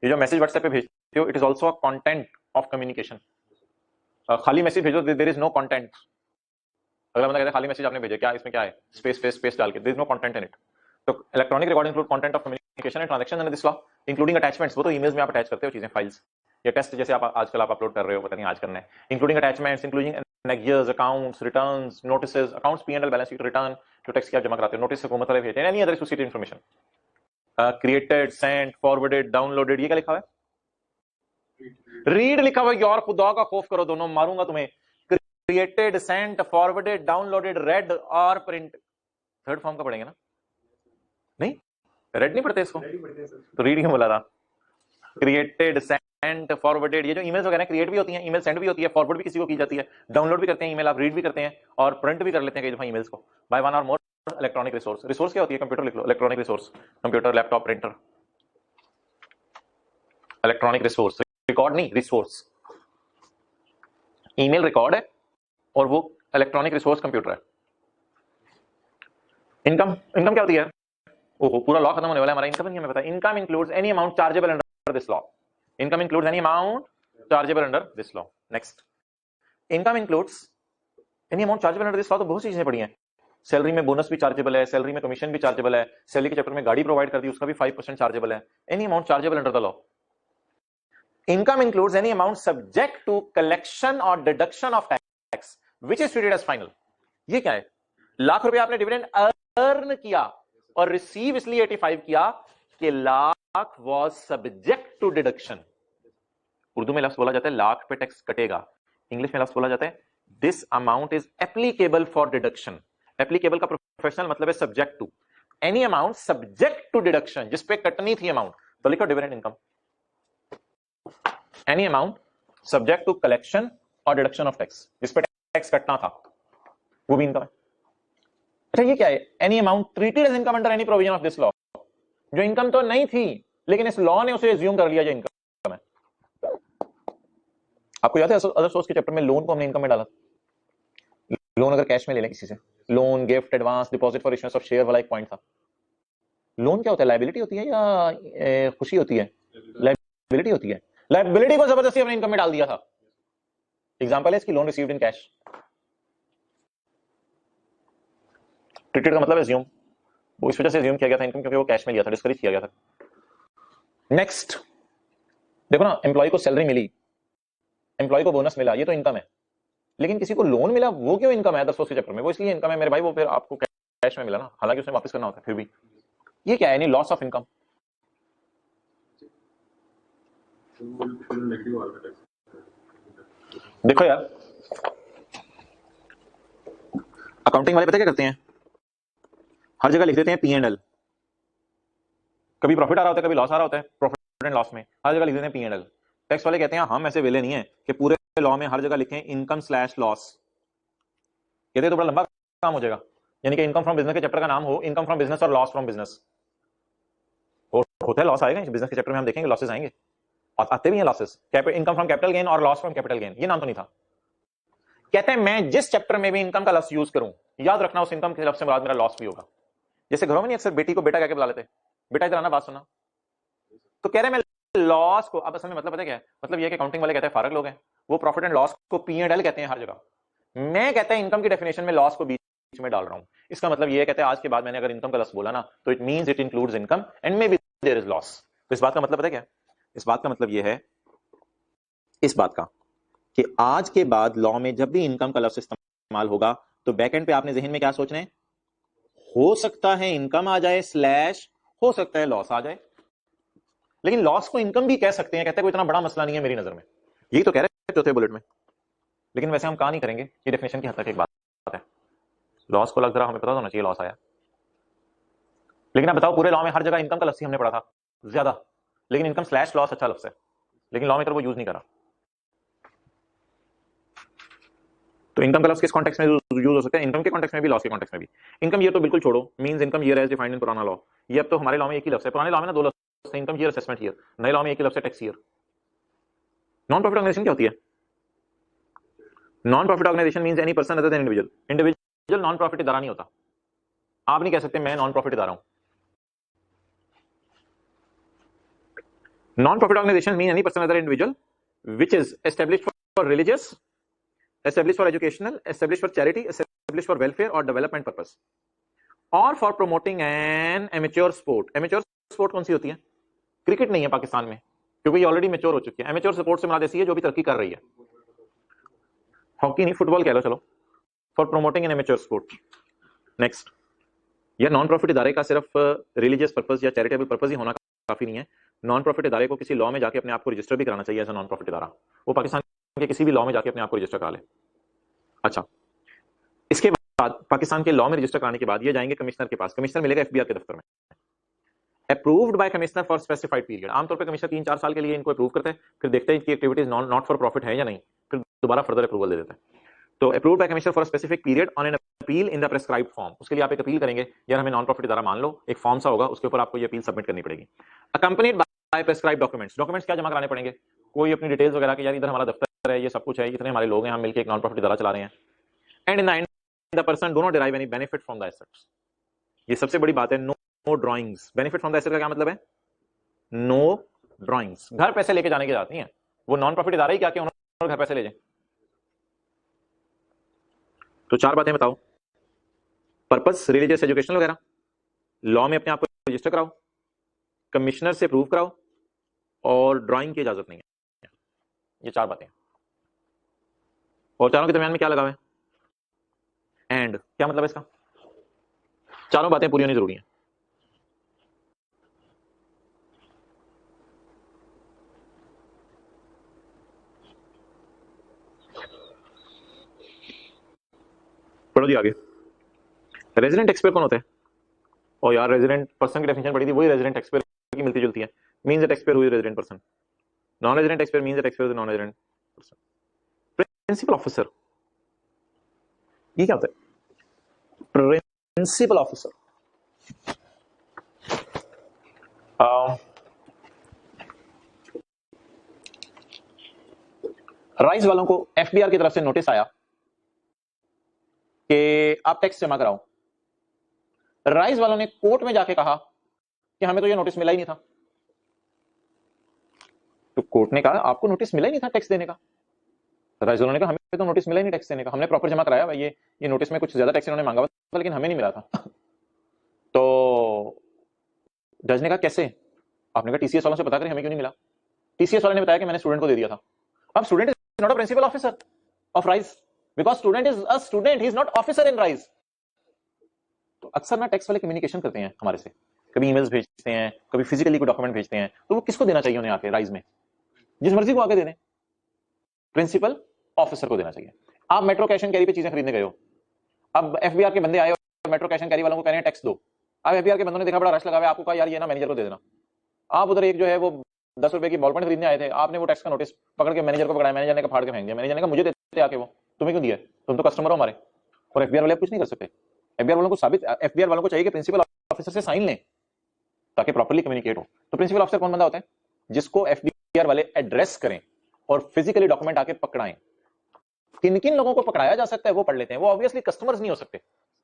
ये जो मैसेज व्हाट्सएप पे भेजते हो, it is also a content of communication. खाली मैसेज भेजो, देयर इज नो कंटेंट। अगला बंदा कहता है खाली मैसेज आपने भेजा, क्या इसमें क्या है? स्पेस स्पेस स्पेस डाल के, there is no content in it. तो electronic record include content of communication and transaction under this law, including attachments. वो तो ईमेल्स में आप अटैच करते हो चीजें, फाइल्स या टेस्ट जैसे आप आजकल आप अपलोड कर रहे हो, पता नहीं आज करना है। इंक्लूडिंग अटैचमेंट्स, इंक्लूडिंग नेगियर्स, accounts, returns, notices, accounts, P and L, balance sheet, return, जो टैक्स की आप जमा कराते हो, नोटिस हुकूमत वाले भेजते हैं, any other associated information, created, sent, forwarded, downloaded. ये क्या लिखा हुआ है? रीड लिखा हुआ है यार, खुदा का खौफ करो, दोनों मारूंगा तुम्हें। Created, sent, forwarded, downloaded, read और प्रिंट। थर्ड फॉर्म का पढ़ेंगे ना? नहीं, रेड नहीं पढ़ते इसको, तो रीड क्यों बोला था? क्रिएटेड, सेंट, फॉरवर्डेड, ये जो ईमेल्स वगैरह क्रिएट भी होती हैं, ईमेल सेंड भी होती है, फॉरवर्ड भी किसी को की जाती है, डाउनलोड भी करते हैं ईमेल आप, रीड भी करते हैं और प्रिंट भी कर लेते हैं कई दफा ईमेल्स को बाय वन और मोर इलेक्ट्रॉनिक रिसोर्स। रिसोर्स क्या होती है? कंप्यूटर लिख लो, electronic resource, computer, laptop, printer. Electronic resource, record नहीं, रिसोर्स। ईमेल रिकॉर्ड है और वो इलेक्ट्रॉनिक रिसोर्स कंप्यूटर है। इनकम, इनकम क्या होती है? ओहो, पूरा लॉ खत्म होने वाला है हमारा। इनकम नहीं हमें पता। Income includes any amount chargeable under this law. Income includes any amount chargeable under this law. Next, income includes any amount chargeable under this law. तो बहुत सी चीजें पड़ी हैं। सैलरी में बोनस भी चार्जेबल है, सैलरी में कमीशन भी चार्जेबल है, सैलरी के चक्कर में गाड़ी प्रोवाइड कर दी उसका भी 5% चार्जेबल है। Any amount chargeable under the law. Income includes any amount subject to collection और deduction of tax which is treated as final. ये क्या है? लाख रुपए आपने डिविडेंड अर्न किया और रिसीव इसलिए 85 किया कि lakh was subject to deduction. Urdu में लफ्ज बोला जाता है लाख पे टैक्स कटेगा, इंग्लिश में लफ्ज बोला जाता है this amount is applicable for deduction. Applicable का प्रोफेशनल मतलब है subject to. Any amount subject to deduction, जिस पे कटनी थी अमाउंट, तो लिखो dividend income. Any amount subject to collection और डिडक्शन ऑफ टैक्स, जिस पे टैक्स कटना था, वो भी इनकम है। अच्छा, ये क्या है? Any amount treated as income under any provision of this law. जो इनकम तो नहीं थी लेकिन इस लॉ ने उसे एज्यूम कर लिया जो इनकम है। आपको याद है अदर सोर्स के चैप्टर में लोन को हमने इनकम में डाला? लोन अगर कैश में ले लें किसी से, loan, gift, advance, deposit for issuance of share वाला एक पॉइंट था। लोन क्या होता है? लायबिलिटी होती है या खुशी होती है? लायबिलिटी होती है। लायबिलिटी को जबरदस्ती अपने इनकम में डाल दिया था। एग्जांपल है इसकी loan received in cash. Treated का मतलब एज्यूम, वो इस वजह से एज्यूम किया गया था इनकम क्योंकि वो कैश में लिया था, डिस्करेज किया गया था। नेक्स्ट देखो ना, एम्प्लॉय को सैलरी मिली, एम्प्लॉय को बोनस मिला, ये तो इनकम है। लेकिन किसी को लोन मिला, वो क्यों इनकम है? 10 के चक्कर में वो इसलिए इनकम है मेरे भाई, वो फिर आपको कैश में मिला ना, हालांकि उसे वापस करना होता है फिर भी। ये क्या है? यानी लॉस ऑफ इनकम। देखो यार, अकाउंटिंग वाले पता क्या करते हैं? हर जगह लिख देते हैं P&L। कभी प्रॉफिट आ रहा होता है, कभी लॉस आ रहा होता है, प्रॉफिट एंड लॉस में हर जगह लिख देते हैं P&L। टैक्स वाले कहते हैं हम ऐसे वेले नहीं है कि पूरे लॉ में हर जगह लिखें इनकम स्लैश लॉस। कहते तो बड़ा लंबा काम हो जाएगा, यानी कि इनकम फ्रॉम बिजनेस के चैप्टर का नाम हो इनकम फ्रॉम बिजनेस और लॉस फ्रॉम बिजनेस। होता है लॉस आएगा बिजनेस के चैप्टर में, हम देखेंगे लॉसेस आएंगे और आते भी हैं losses. Income from capital gain और लॉस फ्रॉम कैपिटल गेन, ये नाम तो नहीं था। कहते हैं मैं जिस चैप्टर में भी इनकम का लफ्ज यूज करूं, याद रखना उस इनकम के लफ्ज से मुराद मेरा लॉस भी होगा। जैसे घरों में नहीं अक्सर बेटी को बेटा कहकर बुला लेते, बेटा इधर आना, बात सुना। तो कह रहे मैं लॉस को, अब असल में मतलब पता क्या है? मतलब ये कि अकाउंटिंग वाले कहते हैं फारग लोग हैं, वो प्रॉफिट एंड लॉस को P&L कहते हैं हर जगह। मैं कहता है इनकम की डेफिनेशन में लॉस को बीच में डाल रहा हूं। इसका मतलब ये कहते हैं आज के बाद मैंने अगर इनकम का लफ्ज बोला ना, तो it means it includes income and may be there is loss. तो इस बात का मतलब पता क्या है? इस बात का मतलब ये है, इस बात का कि आज के बाद लॉ में जब भी इनकम का लफ्ज इस्तेमाल होगा तो बैक एंड पे आपने जहन में क्या सोचना है? हो सकता है इनकम आ जाए स्लैश हो सकता है लॉस आ जाए, लेकिन लॉस को इनकम भी कह सकते हैं। कहते हैं कोई इतना बड़ा मसला नहीं है मेरी नजर में, यही तो कह रहे हैं चौथे बुलेट में। लेकिन वैसे हम कहा नहीं करेंगे, ये डेफिनेशन की हद तक एक बात है। लॉस को लग रहा हमें पता होना चाहिए लॉस आया, लेकिन आप बताओ पूरे लॉ में हर जगह इनकम का लफ्ज हमने पढ़ा था ज्यादा, लेकिन इनकम स्लैश लॉस अच्छा लफ्ज है, लेकिन लॉ में तो वो यूज नहीं करा। तो इनकम का लफ्ज किस कॉन्टेक्स्ट में यूज हो सकता है? इनकम के कॉन्टेक्स्ट में भी, लॉस के कॉन्टेक्स्ट में भी। इनकम ईयर तो बिल्कुल छोड़ो, means income year as defined in पुराना लॉ। ये अब तो हमारे लॉ में एक ही लफ्ज है। पुराने लॉ में ना दो लफ्ज थे, इनकम ईयर, असेसमेंट ईयर। नए लॉ में एक ही लफ्ज है, tax year. Non profit organisation क्या होती है? Non profit organisation means any person other than individual. Individual non profit इदारा नहीं होता। आप नहीं कह सकते मैं नॉन प्रॉफिट इदारा हूं। Non profit organisation mean any person other individual which is established for religious, established for educational, established for charity, established for welfare or development purpose, or for promoting an amateur sport। amateur sport कौन सी होती है? Cricket नहीं है पाकिस्तान में क्योंकि ये already mature हो चुकी है। amateur sport से मुराद ऐसी है जो भी तरक्की कर रही है। हॉकी नहीं, फुटबॉल कह लो चलो। For promoting an amateur sport। Next, यह नॉन प्रॉफिट इदारे का सिर्फ रिलीजियस पर्पस या चैरिटेबल पर्पस ही होना काफी नहीं है। नॉन प्रॉफिट इदारे को किसी लॉ में जाके अपने आप को रजिस्टर भी कराना चाहिए एज अ नॉन प्रॉफिट इदारा। वो पाकिस्तान के किसी भी लॉ में जाके अपने आप को रजिस्टर करा ले। अच्छा, इसके बाद पाकिस्तान के लॉ में रजिस्टर कराने के बाद ये जाएंगे कमिश्नर के पास। कमिश्नर मिलेगा एफबीआर के दफ्तर में, approved by commissioner for specified period. आमतौर पर कमिश्नर 3-4 साल के लिए इनको अप्रूव करते हैं, फिर देखते हैं कि एक्टिविटीज नॉट फॉर प्रॉफिट है या नहीं, फिर दोबारा फर्दर अप्रूवल दे देते हैं। तो approved by commissioner for a specific period on an appeal in the prescribed form, उसके लिए आप एक अपील करेंगे, यार हमें नॉन प्रॉफिट इदारा मान लो, एक फॉर्म सा होगा, उसके ऊपर आपको ये अपील सबमिट करनी पड़ेगी। Accompanied by prescribed documents, documents क्या जमा कराने पड़ेंगे, कोई अपनी डिटेल्स वगैरह के, यार इधर हमारा दफ्तर है, ये सब कुछ है, इतने हमारे लोग हैं, हम मिलकर एक नॉन प्रॉफिट इदारा चला रहे हैं। And in the end the person do not derive any benefit from the assets, ये सबसे बड़ी बात है, no drawings. Benefit from the asset का क्या मतलब है, नो ड्राइंग्स। घर पैसे लेके जाने की जाती है, वो नॉन प्रॉफिट इदारा ही क्या उन्होंने घर पैसे ले जाए। तो चार बातें बताओ, पर्पस, रिलीजियस, एजुकेशनल वगैरह, लॉ में अपने आप को रजिस्टर कराओ, कमिश्नर से प्रूव कराओ, और ड्राइंग की इजाजत नहीं है। ये चार बातें। और चारों के दरमियान में क्या लगा हुआ है, एंड, क्या मतलब है इसका, चारों बातें पूरी होनी जरूरी है। पढ़ो जी आगे। रेजिडेंट एक्सपेयर कौन होता है, और यार रेजिडेंट पर्सन की डेफिनेशन पढ़ी थी, वही रेजिडेंट एक्सपेयर की मिलती जुलती है। मींस दैट एक्सपेयर हुई resident person, non resident expire means that expire is non resident person. Principal officer, ये क्या होता है, प्रिंसिपल ऑफिसर, राइस वालों को एफबीआर की तरफ से नोटिस आया कि आप टैक्स जमा कराओ। राइस वालों ने कोर्ट में जाके कहा कि हमें तो ये नोटिस मिला ही नहीं था। तो कोर्ट ने कहा आपको नोटिस मिला ही नहीं था टैक्स देने का। राइस वालों ने कहा हमें तो नोटिस मिला ही नहीं टैक्स देने का, हमने प्रॉपर जमा कराया, ये नोटिस में कुछ ज्यादा टैक्स इन्होंने मांगा था लेकिन हमें नहीं मिला था। तो जज ने कहा कैसे, आपने कहा टीसीएस वालों से पता करें हमें क्यों नहीं मिला। टीसीएस वाले ने बताया कि मैंने स्टूडेंट को दे दिया था। अब student is not a principal officer of rice because student is a student, he is not officer in rice. तो अक्सर ना टैक्स वाले कम्युनिकेशन करते हैं हमारे से, कभी ईमेल्स भेजते हैं, कभी फिजिकली कोई डॉक्यूमेंट भेजते हैं, तो वो किसको देना चाहिए उन्हें आके राइस में, जिस मर्जी को आके दे दें, प्रिंसिपल ऑफिसर को देना चाहिए। आप मेट्रो कैश एंड कैरी पे चीजें खरीदने गए हो, अब एफबीआर के बंदे आए और मेट्रो कैश एंड कैरी वालों को कह रहे हैं टैक्स दो। अब एफबीआर के बंदों ने देखा बड़ा रश लगा हुआ है, आपको कहा यार ये ना मैनेजर को दे देना। आप उधर एक जो है वो 10 रुपए की बॉल पेन खरीदने आए थे, आपने वो टैक्स का नोटिस पकड़ के मैनेजर को पकड़ाया, मैनेजर ने फाड़ के फेंक दिया। मैनेजर ने कहा मुझे देते आके, वो तुम्हें क्यों दिया, तुम तो कस्टमर हो हमारे। और एफबीआर वाले कुछ नहीं कर सकते। एफबीआर वालों को साबित, एफबीआर वालों को चाहिए कि प्रिंसिपल ऑफिसर से साइन लें ताकि प्रॉपर्ली कम्युनिकेट हो। तो प्रिंसिपल ऑफिसर कौन बंदा होता है, जिसको एफबीआर वाले एड्रेस करें और फिजिकली डॉक्यूमेंट आके पकड़ाएं। किन किन लोगों को पकड़ाया जा सकता है वो पढ़ लेते हैं। वो ऑब्वियसली कस्टमर्स नहीं हो सकते,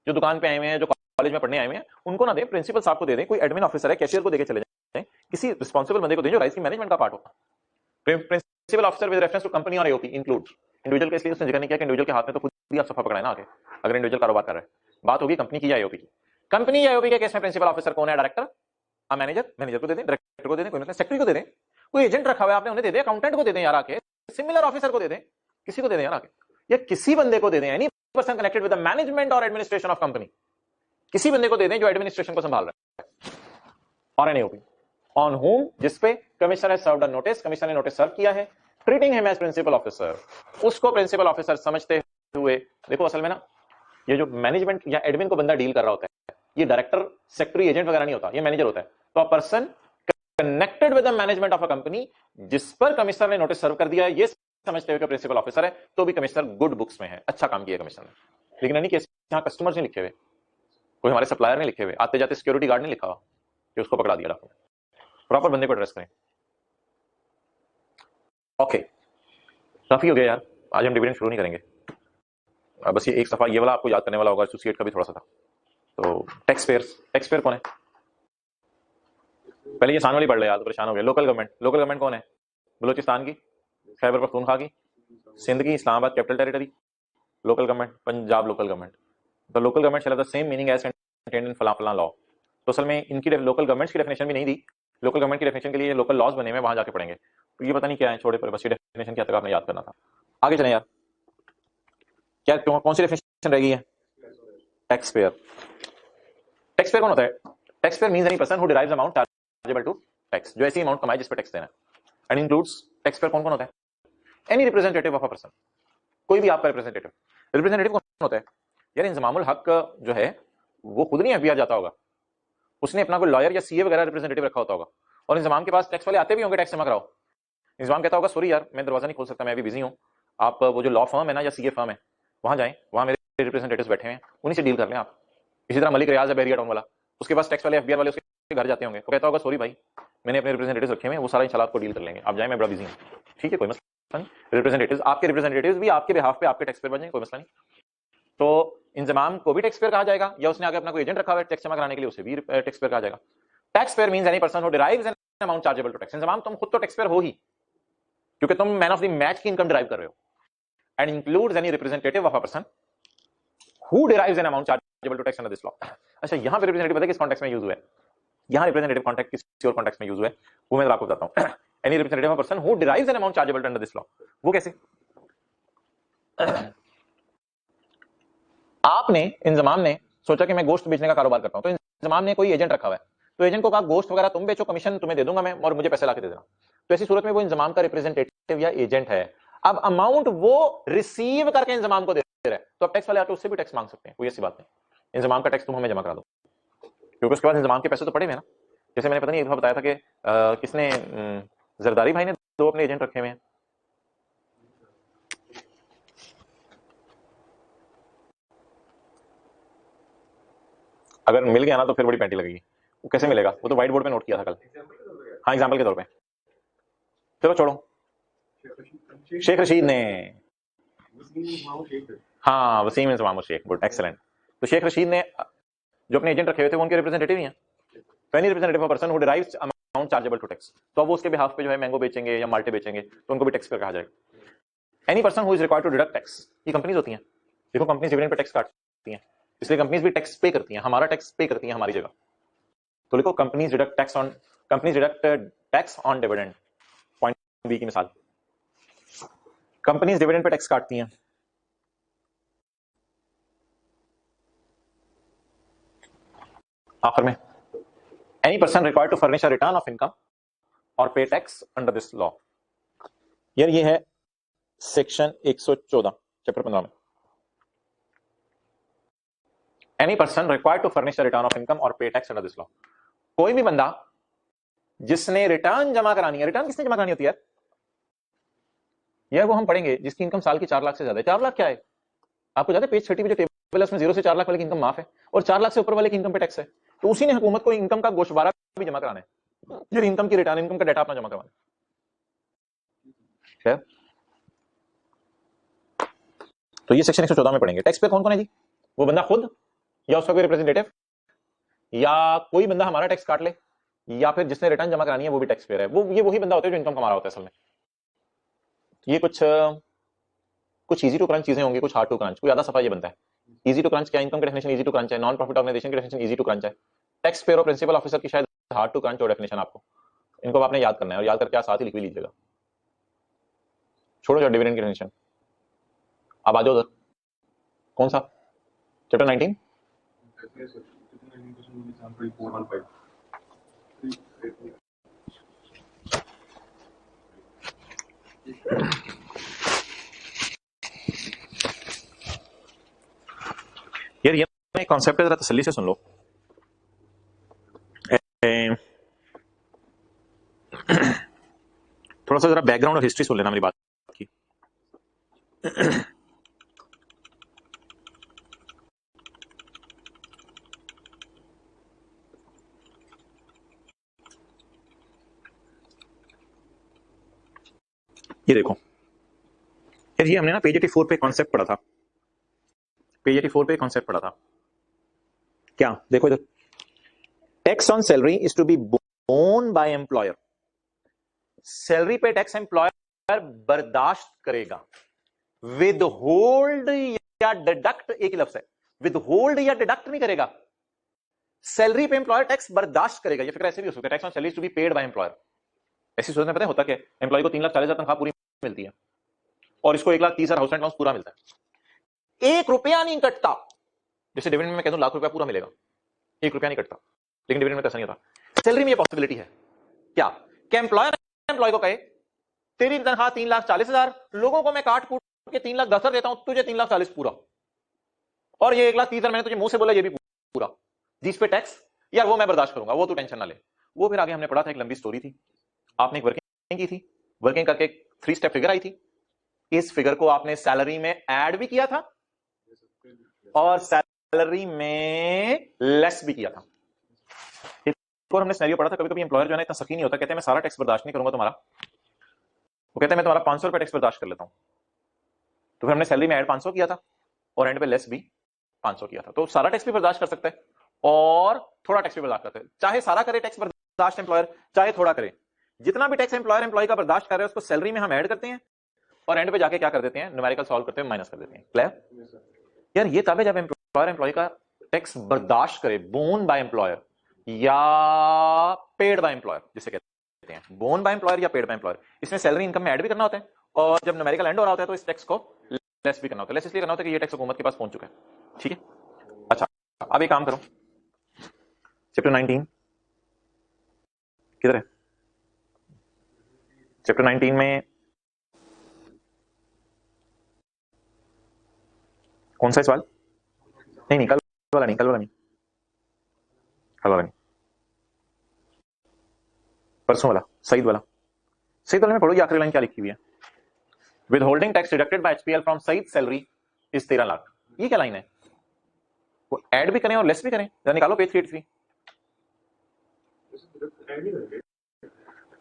जो दुकान पे आए हुए हैं, जो कॉलेज में पढ़ने आए हुए हैं, उनको ना दें, प्रिंसिपल साहब को दे दें, कोई एडमिन ऑफिसर है कैशियर को देके चले जाएं, किसी रिस्पांसिबल बंदे को दें जो राइस की मैनेजमेंट का पार्ट हो। Principal officer with reference to company और एओपी इंक्लूड्स इंडिविजुअल के, इसलिए उसने जिक्र नहीं किया कि इंडिविजुअल के हाथ में तो खुद ही आप सफा पकड़ाए ना आगे, अगर इंडिविजुअल कारोबार कर रहे हैं। बात होगी कंपनी की या एओपी की। कंपनी या एओपी के केस में प्रिंसिपल ऑफिसर कौन है, डायरेक्टर, मैनेजर, मैनेजर को दे दें, डायरेक्टर को दे दें, कोई मतलब सेक्रेटरी को दे दें, कोई एजेंट रखा हुआ है आपने उन्हें दे दें, अकाउंटेंट को दे दें यार आके, सिमिलर ऑफिसर को दे दें, किसी को दे दें यार आके, या किसी बंदे को दे दें, any person connected with the management और एडमिनिस्ट्रेशन ऑफ कंपनी, किसी बंदे को दे दें जो एडमिनिस्ट्रेशन को संभाल रहा है, और एन एओपी ऑन होम, जिसपे commissioner has served a notice, commissioner ने नोटिस सर्व किया है, treating him as principal officer, उसको प्रिंसिपल ऑफिसर समझते हुए। देखो असल में ना ये जो मैनेजमेंट या एडमिन को बंदा डील कर रहा होता है, ये डायरेक्टर, सेक्रेटरी, एजेंट वगैरह नहीं होता, ये मैनेजर होता है। तो a person connected with the management of a company, जिस पर कमिश्नर ने नोटिस सर्व कर दिया है, ये समझते हुए कि प्रिंसिपल ऑफिसर है, तो भी कमिश्नर गुड बुक्स में है, अच्छा काम किया कमिश्नर ने। लेकिन नहीं केस यहां कस्टमर्स नहीं लिखे हुए, कोई हमारे सप्लायर नहीं लिखे हुए, आते जाते सिक्योरिटी गार्ड नहीं लिखा हुआ कि उसको पकड़ा दिया डॉक्यूमेंट। प्रॉपर बंदे को एड्रेस करें। ओके, काफी हो गया यार, आज हम डिविडेंड शुरू नहीं करेंगे। बस ये एक सफा ये वाला आपको याद करने वाला होगा, एसोसिएट का भी थोड़ा सा था। तो टैक्स पेयर कौन है, पहले ये आसान वाली पढ़ ले यार, तो परेशान हो गया। लोकल गवर्नमेंट कौन है, बलूचिस्तान की, खैबर पख्तूनख्वा की, सिंध की, Islamabad capital territory. Local government Punjab local government. The local government shall have the same meaning as contained in फलां फलां लॉ। तो असल में इनकी लोकल गवर्नमेंट्स की डेफिनेशन भी नहीं दी, लोकल गवर्नमेंट की डेफिनेशन के लिए लोकल लॉज बने हुए, वहां जाके पढ़ेंगे। तो ये पता नहीं क्या है, छोड़े पर, बस ये डेफिनेशन क्या तक आपने याद करना था। आगे चलें यार, क्या कौन सी डेफिनेशन रह गई है, टैक्स पेयर कौन होता है, tax payer means any person who derives amount chargeable to tax, जो ऐसी अमाउंट कमाए जिस पर टैक्स देना है। एंड इंक्लूड्स, टैक्स पेयर कौन कौन होता है, any representative of a person, कोई भी आपका रिप्रेजेंटेटिव कौन होता है यार, इंजमामुल हक जो है वो खुद नहीं एफबीआर जाता होगा, उसने अपना कोई लॉयर या सीए वगैरह रिप्रेजेंटेटिव रखा होता होगा, और इंजमाम के पास टैक्स वाले आते भी होंगे टैक्स जमा कराओ। इंजमाम कहता होगा सॉरी यार मैं दरवाजा नहीं खोल सकता, मैं अभी बिजी हूं, आप वो जो लॉ फर्म है ना या सीए फर्म है, वहां जाएं, वहां मेरे रिप्रेजेंटेटिव्स बैठे हैं, उन्हीं से डील कर लें आप। इसी तरह मलिक रियाज है बहरिया टाउन वाला, उसके पास टैक्स वाले एफबीआर वाले उसके घर जाते होंगे, वो कहता होगा सॉरी भाई मैंने अपने रिप्रेजेंटेटिव्स रखे हुए हैं, वो सारा इंशाल्लाह आपको डील कर लेंगे, आप जाएं मैं बड़ा बिजी हूं। ठीक है, कोई मसला नहीं। रिप्रेजेंटेटिव्स, आपके रिप्रेजेंटेटिव्स भी आपके बिहाफ पे आपके टैक्स पेयर बन जाएंगे, कोई मसला नहीं। तो इंजमाम को भी टैक्स पेयर कहा जाएगा, या उसने आगे अपना कोई एजेंट रखा हुआ है टैक्स जमा कराने के लिए, उसे भी टैक्स पेयर कहा जाएगा। Tax payer means any person who derives an amount chargeable to tax. Inzamam तुम खुद तो टैक्स पेयर हो ही, क्योंकि तुम मैन ऑफ द मैच की इनकम डिराइव कर रहे हो, and includes any representative of a person who derives an amount chargeable to tax under this law. अच्छा, यहां पे रिप्रेजेंटेटिव पता है किस कॉन्टेक्स्ट में यूज हुआ है? यहां रिप्रेजेंटेटिव कॉन्टेक्ट किसी और कॉन्टेक्स्ट में यूज हुआ है, वो मैं आपको बताता हूं। Any representative of person who derives an amount chargeable under this law, वो कैसे? आपने, इंजमाम ने सोचा कि मैं गोश्त बेचने का कारोबार करता हूं, तो इंजमाम ने कोई एजेंट रखा हुआ है, तो एजेंट को कहा गोश्त वगैरह तुम बेचो, कमीशन तुम्हें दे दूंगा मैं, और मुझे पैसे लाके दे देना। तो ऐसी सूरत में वो इंजमाम का रिप्रेजेंटेटिव या एजेंट है। अब अमाउंट वो रिसीव करके इंजमाम को दे रहा है, तो अब टैक्स वाले आके उससे भी टैक्स मांग सकते हैं, कोई ऐसी बात नहीं। इंजमाम का टैक्स तुम हमें जमा करा दो, क्योंकि उसके बाद इंजमाम के पैसे तो पड़े हुए हैं ना। जैसे मैंने पता नहीं एक दफा बताया था कि किसने, जरदारी भाई ने 2 अपने एजेंट रखे हुए हैं। अगर मिल गया ना तो फिर बड़ी पेंटी लगेगी। वो कैसे मिलेगा? वो तो व्हाइट बोर्ड पे नोट किया था कल। हाँ, एग्जाम्पल के तौर पे। चलो छोड़ो। शेख रशीद ने, हाँ वसीम इंजमाम शेख, गुड, एक्सेलेंट। तो शेख रशीद ने जो अपने एजेंट रखे हुए थे वो उनके रिप्रेजेंटेटिव ही हैं। तो any representative of person who derives amount chargeable to tax, तो अब वो उसके बिहाफ पे जो है मैंगो बेचेंगे या माल्टे बेचेंगे तो उनको भी टैक्स पे कहा जाएगा। Any person who is required to deduct tax, ये कंपनीज होती हैं, देखो कंपनीज डिविडेंड पे टैक्स काटती हैं, इसलिए कंपनीज भी टैक्स पे करती हैं, हमारा टैक्स पे करती हैं हमारी जगह। तो लिखो companies deduct tax on, companies deduct tax on dividend. Point B की मिसाल, कंपनीज डिविडेंड पे टैक्स काटती हैं। आखिर में any person required to furnish a return of income और pay tax under this law. यार ये है सेक्शन 114 चैप्टर 15 में। Any person required to furnish a return of income और pay tax under this law, कोई भी बंदा जिसने रिटर्न जमा करानी है। रिटर्न किसने जमा करानी होती है यार? वो हम पढ़ेंगे जिसकी इनकम साल की 4 लाख से ज्यादा है। 4 लाख क्या है आपको याद है? पेज 30 पे जो टेबल है उसमें 0 से 4 लाख वाले की इनकम माफ है, और 4 लाख से ऊपर वाले की इनकम पे टैक्स है। तो उसी ने हुकूमत को इनकम का गोशवारा भी जमा कराना है, यार इनकम की रिटर्न, इनकम का डाटा अपना जमा करवाना है। तो ये सेक्शन 114 में पढ़ेंगे। टैक्स पे कौन कौन है जी? वो बंदा खुद, या उसका कोई रिप्रेजेंटेटिव, या कोई बंदा हमारा टैक्स काट ले, या फिर जिसने रिटर्न जमा करानी है वो भी टैक्स पेयर है। वो ये वही बंदा होता है जो इनकम कमा रहा होता है असल में। ये कुछ इजी टू क्रंच चीजें होंगी, कुछ हार्ड टू क्रंच। कोई आधा सफा ये बनता है। इजी टू क्रंच क्या? इनकम का डेफिनेशन इजी टू क्रंच है, नॉन प्रॉफिट ऑर्गेनाइजेशन की डेफिनेशन इजी टू क्रंच है। टैक्स पेयर और प्रिंसिपल ऑफिसर की शायद हार्ड टू क्रंच और डेफिनेशन आपको, इनको आपने याद करना है, और याद करके साथ ही लिख भी लीजिएगा। छोड़ो जो डिविडेंड की डेफिनेशन। अब आ जाओ उधर, कौन सा चैप्टर 19? यार ये कॉन्सेप्ट जरा तसल्ली से सुन लो। थोड़ा सा जरा बैकग्राउंड और हिस्ट्री सुन लेना मेरी बात की। ये देखो यार, ये हमने ना पेज 84 पे कॉन्सेप्ट पढ़ा था। पेज 84 पे कॉन्सेप्ट पढ़ा था क्या? देखो इधर, tax on salary is to be borne by employer. Salary पे टैक्स एम्प्लॉयर बर्दाश्त करेगा। विद होल्ड या डिडक्ट एक ही लफ्ज है, विद होल्ड या डिडक्ट नहीं करेगा। सैलरी पे एम्प्लॉयर टैक्स बर्दाश्त करेगा। ये फिक्र ऐसे भी हो सकता है, tax on salary to be paid by employer. ऐसी सोचने पता है होता क्या? एम्प्लॉय को 3,40,000 तनख्वाह पूरी मिलती है, और इसको 1,30,000 हाउस रेंट अलाउंस पूरा मिलता है, 1 रुपया नहीं कटता। जैसे डिविडेंड में मैं कह दूं ₹1,00,000 पूरा मिलेगा, 1 रुपया नहीं कटता, लेकिन डिविडेंड में तो ऐसा नहीं होता। सैलरी में ये पॉसिबिलिटी है क्या कि एम्प्लॉय को कहे तेरी तनख्वाह 3,40,000, लोगों को मैं काट कूट के 3,10,000 देता हूं, तुझे 3,40,000 पूरा, और ये 1,30,000 मैंने तुझे मुंह से बोला ये भी पूरा, जिस पे टैक्स यार वो मैं बर्दाश्त करूंगा, वो तू टेंशन ना ले। वो फिर आगे हमने पढ़ा था, एक लंबी स्टोरी थी, आपने एक वर्किंग की थी, वर्किंग करके एक 3 स्टेप फिगर आई थी। इस फिगर को आपने सैलरी में ऐड भी किया था और सैलरी में लेस भी किया था। और हमने सिनेरियो पढ़ा था, कभी कभी एम्प्लॉयर जो है ना इतना सखी नहीं होता, कहते हैं मैं सारा टैक्स बर्दाश्त नहीं करूंगा तुम्हारा, वो कहते हैं मैं तुम्हारा 500 रुपए टैक्स बर्दाश्त कर लेता हूं। तो फिर हमने सैलरी में ऐड 500 किया था और एंड पे लेस भी 500 किया था। तो सारा टैक्स भी बर्दाश्त कर सकता है और थोड़ा टैक्स भी बर्दाश्त करता है, चाहे सारा करे टैक्स बर्दाश्त एम्प्लॉयर, चाहे थोड़ा करे। जितना भी टैक्स एम्प्लॉयर एम्प्लॉय का बर्दाश्त कर रहे हैं उसको सैलरी में हम ऐड करते हैं और एंड पे जाके क्या कर देते हैं, न्यूमेरिकल सॉल्व करते हैं, माइनस कर देते हैं। क्लियर? यार ये तब है जब एम्प्लॉयर एम्प्लॉय का टैक्स बर्दाश्त करे, बोन बाय एम्प्लॉयर या पेड बाय एम्प्लॉयर जिसे कहते हैं, बोन बाय एम्प्लॉयर या पेड बाय एम्प्लॉयर। इसमें सैलरी इनकम में ऐड भी करना होता है और जब न्यूमेरिकल एंड हो रहा होता है तो इस टैक्स को लेस भी करना होता है। लेस इसलिए करना होता है कि ये टैक्स हुकूमत के पास पहुंच चुका है। ठीक है, अच्छा अब एक काम करो, चैप्टर 19 किधर है? चैप्टर 19 में कौन सा सवाल? नहीं कल वाला नहीं, कल वाला नहीं, कल वाला नहीं, परसों वाला, सईद वाला। सईद वाले में पढ़ो, ये आखिरी लाइन क्या लिखी हुई है? Withholding tax deducted by HPL from Saeed salary is 13 lakh. ये क्या लाइन है? वो ऐड भी करें और लेस भी करें, निकालो page 383।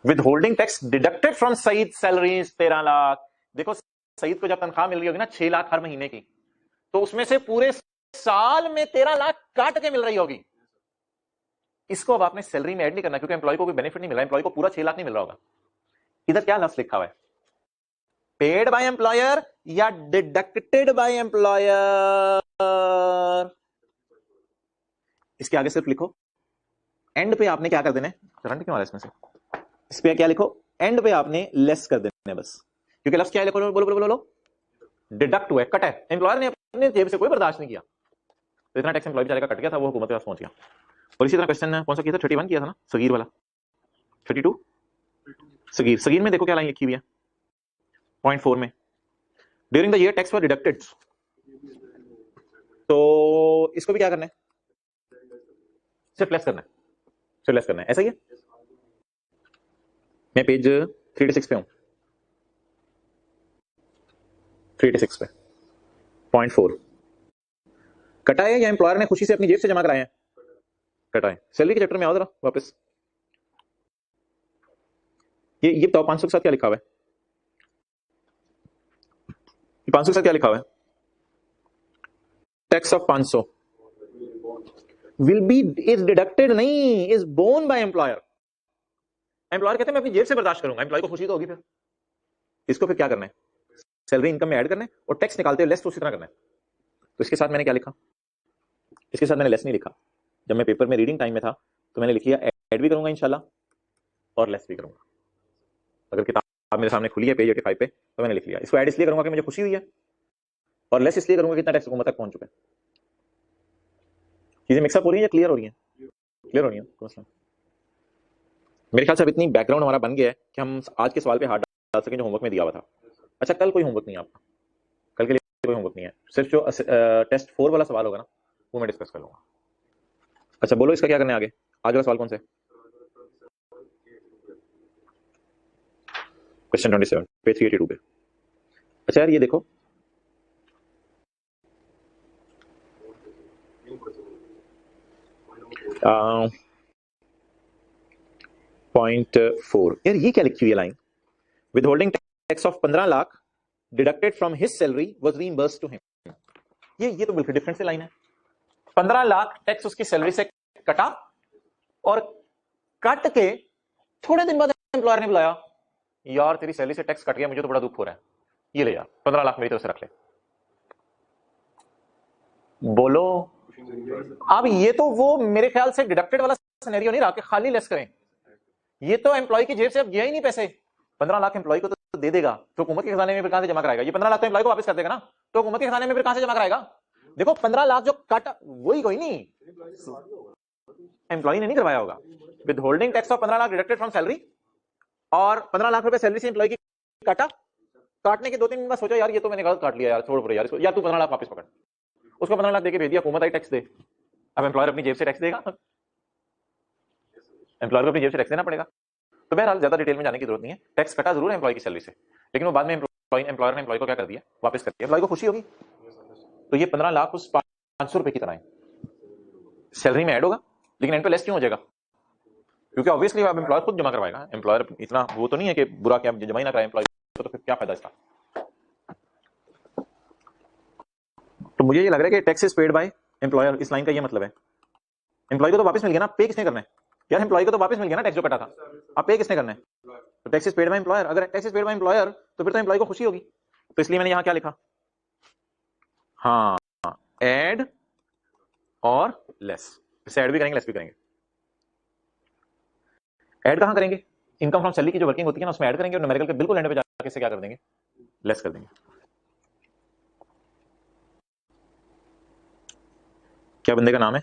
Withholding tax deducted from Saeed salary is 13 lakh. देखो सईद को जब तनख्वाह मिल रही होगी ना 6 लाख हर महीने की, तो उसमें से पूरे साल में 13 लाख काट के मिल रही होगी। इसको अब आपने सैलरी में ऐड नहीं करना क्योंकि एम्प्लॉय को कोई बेनिफिट नहीं मिल रहा, एम्प्लॉय को पूरा 6 लाख नहीं मिल रहा होगा। इधर क्या लफ्ज लिखा हुआ है? पेड बाय एम्प्लॉयर या डिडक्टेड बाय एम्प्लॉयर। इसके आगे सिर्फ लिखो एंड पे आपने क्या कर देना है, करंट क्यों आ रहा है इसमें से, इस पे क्या लिखो, एंड पे आपने लेस कर देना है बस। क्योंकि लफ्ज क्या है, लिखो, बोलो बोलो बोलो, डिडक्ट हुआ है, कट है, एम्प्लॉयर ने अपने जेब से कोई बर्दाश्त नहीं किया, तो इतना टैक्स एम्प्लॉय बेचारे का कट गया था, वो हुकूमत के पास पहुंच गया। और इसी तरह क्वेश्चन कौन सा किया था? 31 किया था ना, सगीर वाला, 32 सगीर। सगीर में देखो क्या लाइन लिखी हुई है पॉइंट 4 में, during the year tax for deducted. तो इसको भी क्या करना है, सिर्फ लेस करना है, सिर्फ लेस करना है, ऐसा ही है। मैं पेज 386 पे हूं, 386 पे पॉइंट 4। कटाए या एम्प्लॉयर ने खुशी से अपनी जेब से जमा कराए हैं? कटाए। सैलरी के चैप्टर में आओ जरा वापस, ये बताओ 500 के साथ क्या लिखा हुआ है? 500 के साथ क्या लिखा हुआ है? Tax of 500 will be is deducted, नहीं, is borne by employer. Employer कहते हैं मैं अपनी जेब से बर्दाश्त करूंगा, एम्प्लॉय को खुशी तो होगी। फिर इसको फिर क्या करना है, सैलरी इनकम में ऐड करना है और टैक्स निकालते हुए लेस तो उसी तरह करना है। तो इसके साथ मैंने क्या लिखा, इसके साथ मैंने लेस नहीं लिखा। जब मैं पेपर में रीडिंग टाइम में था तो मैंने लिखी है ऐड भी करूंगा इंशाल्लाह और लेस भी करूंगा। अगर किताब मेरे सामने खुली है पेज 85 पे तो मैंने लिख लिया, इसको ऐड इसलिए करूंगा कि मुझे खुशी हुई है और लेस इसलिए करूंगा कि कितना टैक्स हुकूमत तक पहुंच चुका है। चीजें मिक्सअप हो रही है या क्लियर हो रही है? क्लियर हो रही है। मेरे ख्याल से अब इतनी बैकग्राउंड हमारा बन गया है कि हम आज के सवाल पे हाथ डाल सकें जो होमवर्क में दिया हुआ था। अच्छा कल कोई होमवर्क नहीं है आपका, कल के लिए कोई होमवर्क नहीं है, सिर्फ जो टेस्ट 4 वाला सवाल होगा ना वो मैं डिस्कस कर लूंगा। अच्छा बोलो इसका क्या करना है आगे, आज वाला सवाल कौन सा है? क्वेश्चन 27 पेज 382 पे। अच्छा यार ये देखो, पॉइंट 4 यार ये क्या लिखी हुई है line, withholding tax of 15 lakh deducted from his salary was reimbursed to him. ये तो बिल्कुल डिफरेंट सी लाइन है। 15 लाख टैक्स उसकी सैलरी से कटा और कट के थोड़े दिन बाद एम्प्लॉयर ने बुलाया, यार तेरी सैलरी से टैक्स कट गया, मुझे तो बड़ा दुख हो रहा है, ये ले यार 15 लाख मेरी तरफ से रख ले। बोलो अब ये तो वो मेरे ख्याल से डिडक्टेड वाला सिनेरियो नहीं रहा कि खाली लेस करें, ये तो एम्प्लॉय की जेब से अब गया ही नहीं पैसे। 15 लाख एम्प्लॉय को तो दे देगा तो हुकूमत के खजाने में फिर कहां से जमा कराएगा? ये 15 लाख तो एम्प्लॉय को वापस कर देगा ना, तो हुकूमत के खजाने में फिर कहां से जमा कराएगा? देखो 15 लाख जो कट वही कोई नहीं, एम्प्लॉय ने नहीं करवाया होगा। With holding tax of 15 lakh deducted from salary, और 15 लाख रुपए सैलरी से एम्प्लॉय की काटा, काटने के 2-3 दिन बाद सोचा यार ये तो मैंने गलत काट लिया यार, छोड़ पड़े यार इसको, या तू 15 लाख वापस पकड़, उसको 15 लाख देके भेज दिया, हुकूमत आई टैक्स दे। अब एम्प्लॉयर अपनी जेब से टैक्स देगा, एम्प्लॉयर को अपनी जेब से टैक्स देना पड़ेगा। तो बहरहाल ज्यादा डिटेल में जाने की जरूरत नहीं है, टैक्स कटा जरूर है एम्प्लॉय की सैलरी से, लेकिन वो बाद में एम्प्लॉयर ने एम्प्लॉय को क्या कर दिया, वापस कर दिया, एम्प्लॉय को खुशी होगी। तो ये 15 लाख उस 500 रुपए की तरह है, सैलरी में ऐड होगा लेकिन एंड पे लेस क्यों हो जाएगा? क्योंकि ऑब्वियसली अब एम्प्लॉयर खुद जमा करवाएगा, एम्प्लॉयर इतना वो तो नहीं है कि बुरा क्या जमा ही ना कराए एम्प्लॉय को, तो फिर क्या फायदा इसका? तो मुझे ये लग रहा है कि tax is paid by employer, इस लाइन का ये मतलब है एम्प्लॉय को तो वापस मिल गया ना, पे किसने करना है यार? एम्प्लॉय को तो वापस मिल गया ना टैक्स जो कटा था, अब पे किसने करना है? तो tax is paid by employer. अगर tax is paid by employer तो फिर तो एम्प्लॉय को खुशी होगी, तो इसलिए मैंने यहां क्या लिखा, हाँ एड और लेस, इसे ऐड भी करेंगे लेस भी करेंगे। ऐड कहां करेंगे? इनकम फ्रॉम सैलरी की जो वर्किंग होती है ना उसमें ऐड करेंगे और न्यूमेरिकल के बिल्कुल एंड पे जाके से क्या कर देंगे, लेस कर देंगे। क्या बंदे का नाम है?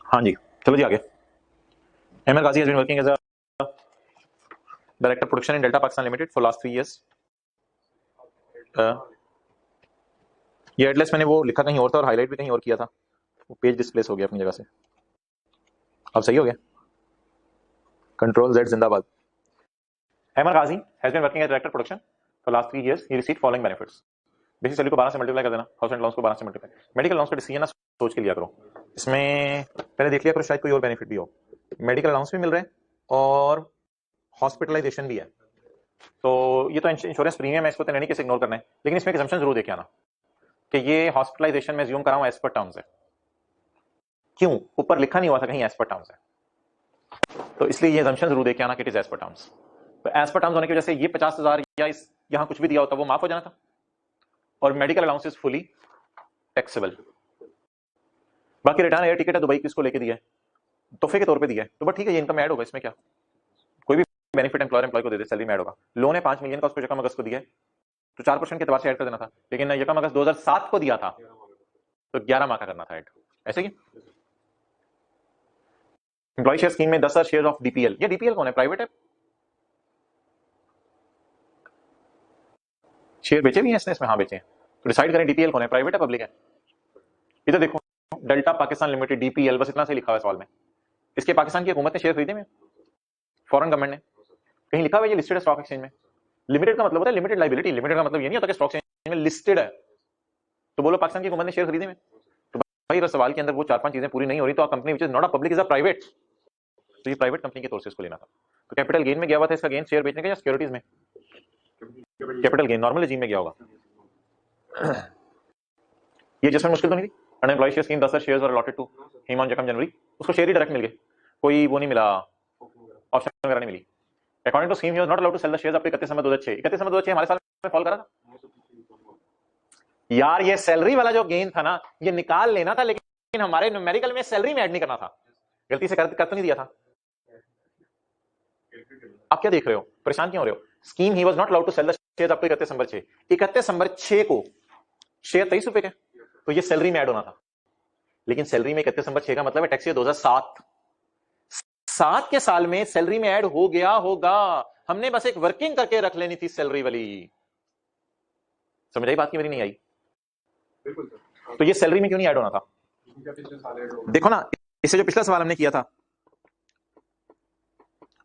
हाँ जी चलो जी आगे। Amer Ghazi has been working as a director production in Delta Pakistan limited for last 3 years। ये एडलेस मैंने वो लिखा कहीं और था और हाईलाइट भी कहीं और किया था, वो पेज डिस्प्लेस हो गया अपनी जगह से, अब सही हो गया। कंट्रोल जेड जिंदाबाद। Amer Ghazi has been working as director production for last 3 years। He received following benefits. Basic salary को 12 से मल्टीप्लाई कर देना, हाउस रेंट अलाउंस को 12 से मल्टीप्लाई। मेडिकल अलाउंस का डिसीजन ना सोच के लिया करो, इसमें पहले देख लिया करो शायद कोई और बेनिफिट भी हो। मेडिकल अलाउंस भी मिल रहा है और हॉस्पिटलाइजेशन भी है, तो ये तो इंश्योरेंस प्रीमियम है, इसको तो नहीं कैसे इग्नोर करना है, लेकिन इसमें एक assumption जरूर देखे आना कि ये हॉस्पिटलाइजेशन में ज्यूम कर रहा हूं एज पर टर्म्स है। क्यों? ऊपर लिखा नहीं हुआ था कहीं एज पर टर्म्स है, तो इसलिए ये assumption जरूर देखे आना कि it is as per terms. तो एज पर टर्म्स होने की वजह से ये 50,000 या इस यहां कुछ भी दिया होता वो माफ हो जाना था, और medical allowance is fully taxable. बाकी रिटर्न एयर टिकट है दुबई किसको लेके दिया है, तोहफे के तौर पे दिया है, तो बट ठीक है ये इनकम ऐड होगा, इसमें क्या, कोई भी बेनिफिट एम्प्लॉयर एम्प्लॉय को दे दे सैलरी में ऐड होगा। लोन है 5 मिलियन का, उसको यकम अगस्त को दिया है तो 4% के एतबार से ऐड कर देना था, लेकिन यकम अगस्त 2007 को दिया था तो 11 माह का करना था ऐड, ऐसे ही। एम्प्लॉय शेयर स्कीम में 10,000 शेयर ऑफ डीपीएल, ये डीपीएल कौन है? प्राइवेट है, शेयर बेचे भी हैं इसमें, हाँ बेचे हैं, तो डिसाइड करें डीपीएल कौन है, प्राइवेट है पब्लिक है? इधर देखो डेल्टा पाकिस्तान लिमिटेड डीपीएल, बस इतना से लिखा हुआ है सवाल में। इसके पाकिस्तान की हुकूमत ने शेयर खरीदे में, फॉरेन गवर्नमेंट ने, कहीं लिखा हुआ है ये लिस्टेड है स्टॉक एक्सचेंज में। लिमिटेड का मतलब होता है लिमिटेड लाइबिलिटी, लिमिटेड का मतलब ये नहीं होता कि स्टॉक एक्सचेंज में लिस्टेड है, तो बोलो पाकिस्तान की हुकूमत ने शेयर खरीदे में, तो भाई अगर सवाल के अंदर वो 4-5 चीजें पूरी नहीं हो रही तो company which is not a public is a private, तो ये प्राइवेट कंपनी के तौर से इसको लेना था। तो कैपिटल गेन में गया हुआ था इसका गेन शेयर बेचने का या सिक्योरिटीज में? कैपिटल गेन नॉर्मल रेजिम में गया होगा। ये जिसमें मुश्किल तो नहीं थी, an employee share scheme 10,000 shares were allotted to him on जकम जनवरी, उसको शेयर ही डायरेक्ट मिल गए, कोई वो नहीं मिला, ऑप्शन वगैरह नहीं मिली। According to scheme he was not allowed to sell the shares up to 31 December 2006। 31 December 2006 हमारे साल में फॉल करा था यार, ये सैलरी वाला जो गेन था ना ये निकाल लेना था, लेकिन हमारे न्यूमेरिकल में सैलरी में ऐड नहीं करना था, गलती से कर तो नहीं दिया था। आप क्या देख रहे हो, परेशान क्यों हो रहे हो? Scheme he was not allowed to sell the shares up to 31 दिसंबर 6। 31 दिसंबर 6 को शेयर 23 रुपए के, तो ये सैलरी में ऐड होना था, लेकिन सैलरी में 31 दिसंबर 6 का मतलब है टैक्स ईयर 2007 7 के साल में सैलरी में ऐड हो गया होगा, हमने बस एक वर्किंग करके रख लेनी थी सैलरी वाली। समझ आई बात की मेरी? नहीं आई? तो ये सैलरी में क्यों नहीं ऐड होना था? देखो ना इससे जो पिछला सवाल हमने किया था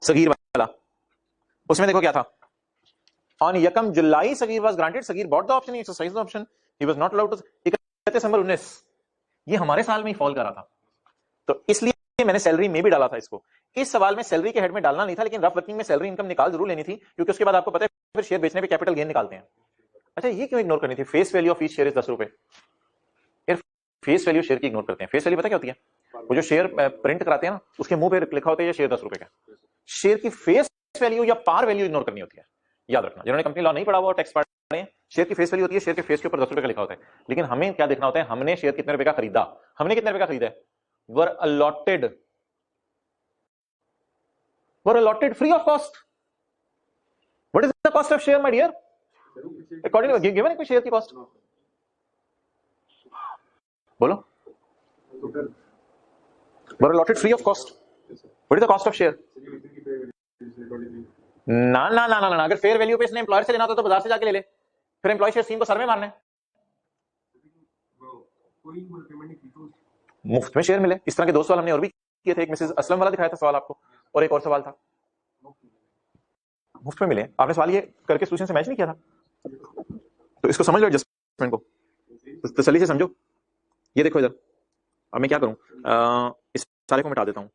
सगीर वाला, उसमें देखो क्या था, ऑन यकम July Sagheer was granted, Sagheer bought the option, he exercise the option, he was not allowed to. 31 December 19 ये हमारे साल में ही फॉल करा था, तो इसलिए मैंने सैलरी में भी डाला था इसको। इस सवाल में सैलरी के हेड में डालना नहीं था, लेकिन रफ वर्किंग में सैलरी इनकम निकाल जरूर लेनी थी, क्योंकि उसके बाद आपको पता है फिर शेयर बेचने पे कैपिटल गेन निकालते हैं। अच्छा ये क्यों इग्नोर करनी थी? Face value of each share is 10 रुपए। यार फेस वैल्यू शेयर की इग्नोर करते हैं। फेस वैल्यू पता क्या होती है? वो जो शेयर प्रिंट कराते हैं ना उसके मुंह पे लिखा होता है ये शेयर 10 रुपए का। शेयर की फेस वैल्यू या पार वैल्यू इग्नोर करनी होती है, याद रखना। जिन्होंने कंपनी लॉ नहीं पढ़ा हुआ टैक्स पढ़ रहे हैं, शेयर की फेस वैल्यू होती है, शेयर के फेस के ऊपर 10 रुपए का लिखा होता है, लेकिन हमें क्या देखना होता है, हमने शेयर कितने रुपए का खरीदा, हमने कितने रुपए का खरीदा है, वर allotted free of cost। What is the cost of share, my dear? According to given कोई शेयर की कॉस्ट बोलो। Were allotted free of cost। What is the cost of share? ना ना ना ना ना, अगर फेयर वैल्यू पे इसने एम्प्लॉयर से लेना होता तो बाजार से जाके ले ले, फिर एम्प्लॉय शेयर स्कीम को सर में मारना है। मुफ्त में शेयर मिले। इस तरह के दो सवाल हमने और भी किए थे। एक मिसेस असलम वाला दिखाया था सवाल आपको, और एक और सवाल था मुफ्त में मिले। आपने सवाल ये करके सोल्यूशन से मैच नहीं किया था। तो इसको समझ लो एडजस्टमेंट को, तसल्ली से समझो। ये देखो इधर, अब मैं क्या करूं, इस सारे को मिटा देता हूं।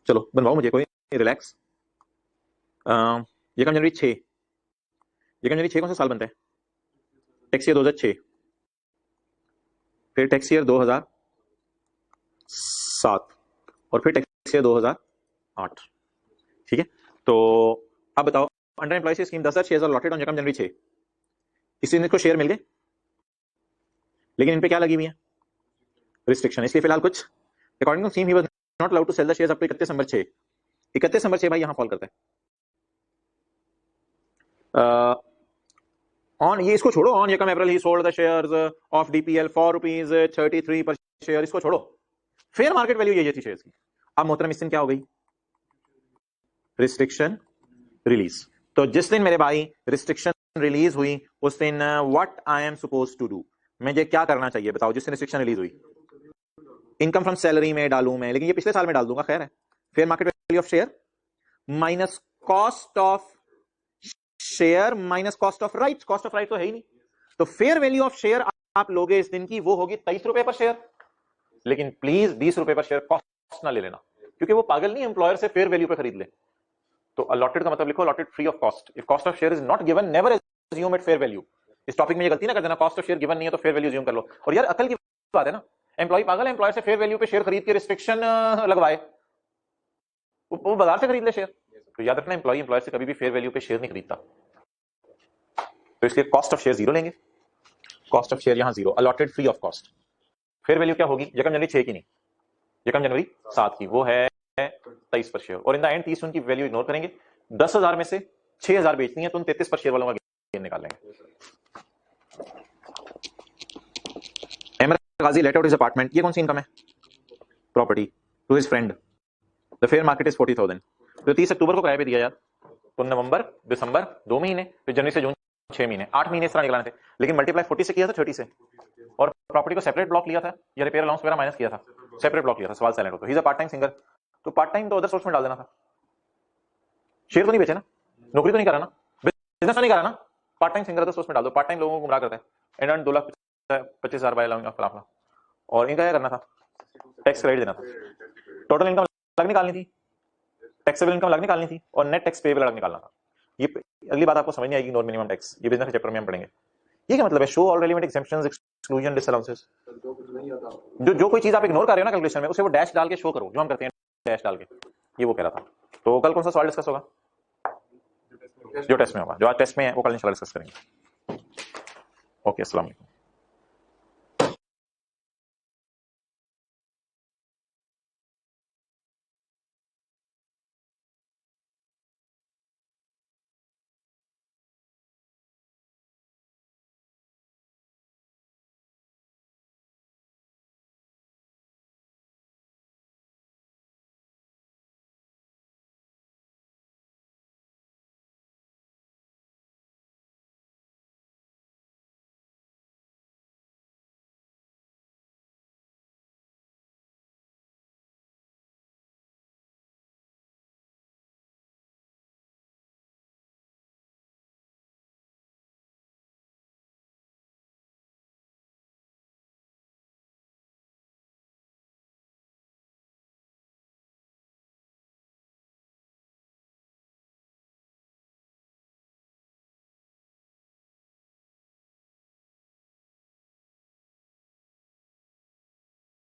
चलो बनवाओ मुझे कोई, रिलैक्स। यकम जनवरी 6, यकम जनवरी 6 कौन सा साल बनता है? टैक्स ईयर 2006, फिर टैक्स ईयर 2007, और फिर टैक्स ईयर 2008। ठीक है, तो अब बताओ, under employ scheme 10,000 share allotted on यकम जनवरी 6। इसी दिन को शेयर मिल गए, लेकिन इन पे क्या लगी हुई है? रिस्ट्रिक्शन। इसलिए फिलहाल कुछ, according to scheme he was not allowed to sell the shares up to 31 दिसंबर 6। 31 दिसंबर 6 भाई यहां फॉल करता है। ऑन, ये इसको छोड़ो, ऑन यकम April he sold the shares of DPL for ₹33 per share, इसको छोड़ो। फेयर मार्केट वैल्यू ये थी शेयर्स की। अब मोहतरम इस दिन क्या हो गई? Restriction release. तो जिस दिन मेरे भाई रिस्ट्रिक्शन रिलीज हुई, उस दिन what I am supposed to do, मुझे क्या करना चाहिए बताओ? जिस दिन रिस्ट्रिक्शन रिलीज हुई, इनकम फ्रॉम सैलरी में डालूं मैं, लेकिन ये पिछले साल में डाल दूंगा, खैर है। Fair market value of share minus cost of share minus cost of right. Cost of right तो है ही नहीं, तो फेयर वैल्यू ऑफ शेयर आप लोगे इस दिन की, वो होगी ₹23 पर शेयर। लेकिन प्लीज ₹20 पर शेयर कॉस्ट ना ले लेना, क्योंकि वो पागल नहीं एम्प्लॉयर से फेयर वैल्यू पे खरीद ले। तो अलॉटेड का मतलब लिखो allotted free of cost. If cost of share is not given, never assume it fair value. इस टॉपिक में ये गलती ना कर देना, कॉस्ट ऑफ शेयर गिवन नहीं है तो फेयर वैल्यू अज्यूम कर लो। और यार अकल की बात है ना, एम्प्लॉय पागल है एम्प्लॉयर से फेयर वैल्यू पे शेयर खरीद के रिस्ट्रिक्शन लगवाए, वो बाजार से खरीद ले शेयर। तो याद रखना, एम्प्लॉय एम्प्लॉयर से कभी भी फेयर वैल्यू पे शेयर नहीं खरीदता। तो इसलिए कॉस्ट ऑफ शेयर 0 लेंगे, कॉस्ट ऑफ शेयर यहां 0, allotted free of cost. Fair value क्या होगी? यकम जनवरी 6 की नहीं, यकम जनवरी 7 की, वो है 23 पर शेयर। और इन द एंड 30 उनकी वैल्यू इग्नोर करेंगे। 10,000 में से 6,000 बेचनी है, तो उन 33 पर शेयर वालों का गेन निकाल लेंगे। Ahmad Ghazi let out his apartment, ये कौन सी इनकम है? Property to his friend, the fair market is 40,000। तो 30 अक्टूबर को किराए पे दिया यार, तो नवंबर दिसंबर 2 महीने, फिर जनवरी से जून 6 महीने, 8 महीने इस तरह निकालने थे। लेकिन मल्टीप्लाई 40 से किया था, 30 से, और प्रॉपर्टी को सेपरेट ब्लॉक लिया था, या रिपेयर अलाउंस वगैरह माइनस किया था, सेपरेट ब्लॉक लिया था। सवाल साइलेंट हो। तो he is a part time singer, तो पार्ट टाइम तो अदर सोर्स में डाल देना था। शेयर तो नहीं बेचे ना, नौकरी तो नहीं करा ना, बिजनेस तो नहीं करा ना, part time singer other source में डाल दो। पार्ट टाइम लोगों को गुमराह करते हैं। एंड 2,25,000 बाय अलाउंग फलाफला। और इनका क्या करना था? टैक्स क्रेडिट देना था। टोटल इनकम अलग निकालनी थी, टैक्सेबल इनकम अलग निकालनी थी, और नेट टैक्स पेबल अलग निकालना था। ये अगली बात आपको समझ नहीं आएगी, इग्नोर मिनिमम टैक्स, ये बिजनेस के चैप्टर में हम पढ़ेंगे। ये क्या मतलब है? Show all relevant exemptions, exclusion, disallowances. जो कोई चीज आप इग्नोर कर रहे हो ना कैलकुलेशन में, उसे वो डैश डाल के शो करो, जो हम करते हैं डैश डाल के। ये वो कह रहा था। तो कल कौन सा सवाल डिस्कस होगा? जो टेस्ट में होगा, जो आज टेस्ट में है वो कल इंशाल्लाह डिस्कस करेंगे। ओके, अस्सलाम वालेकुम।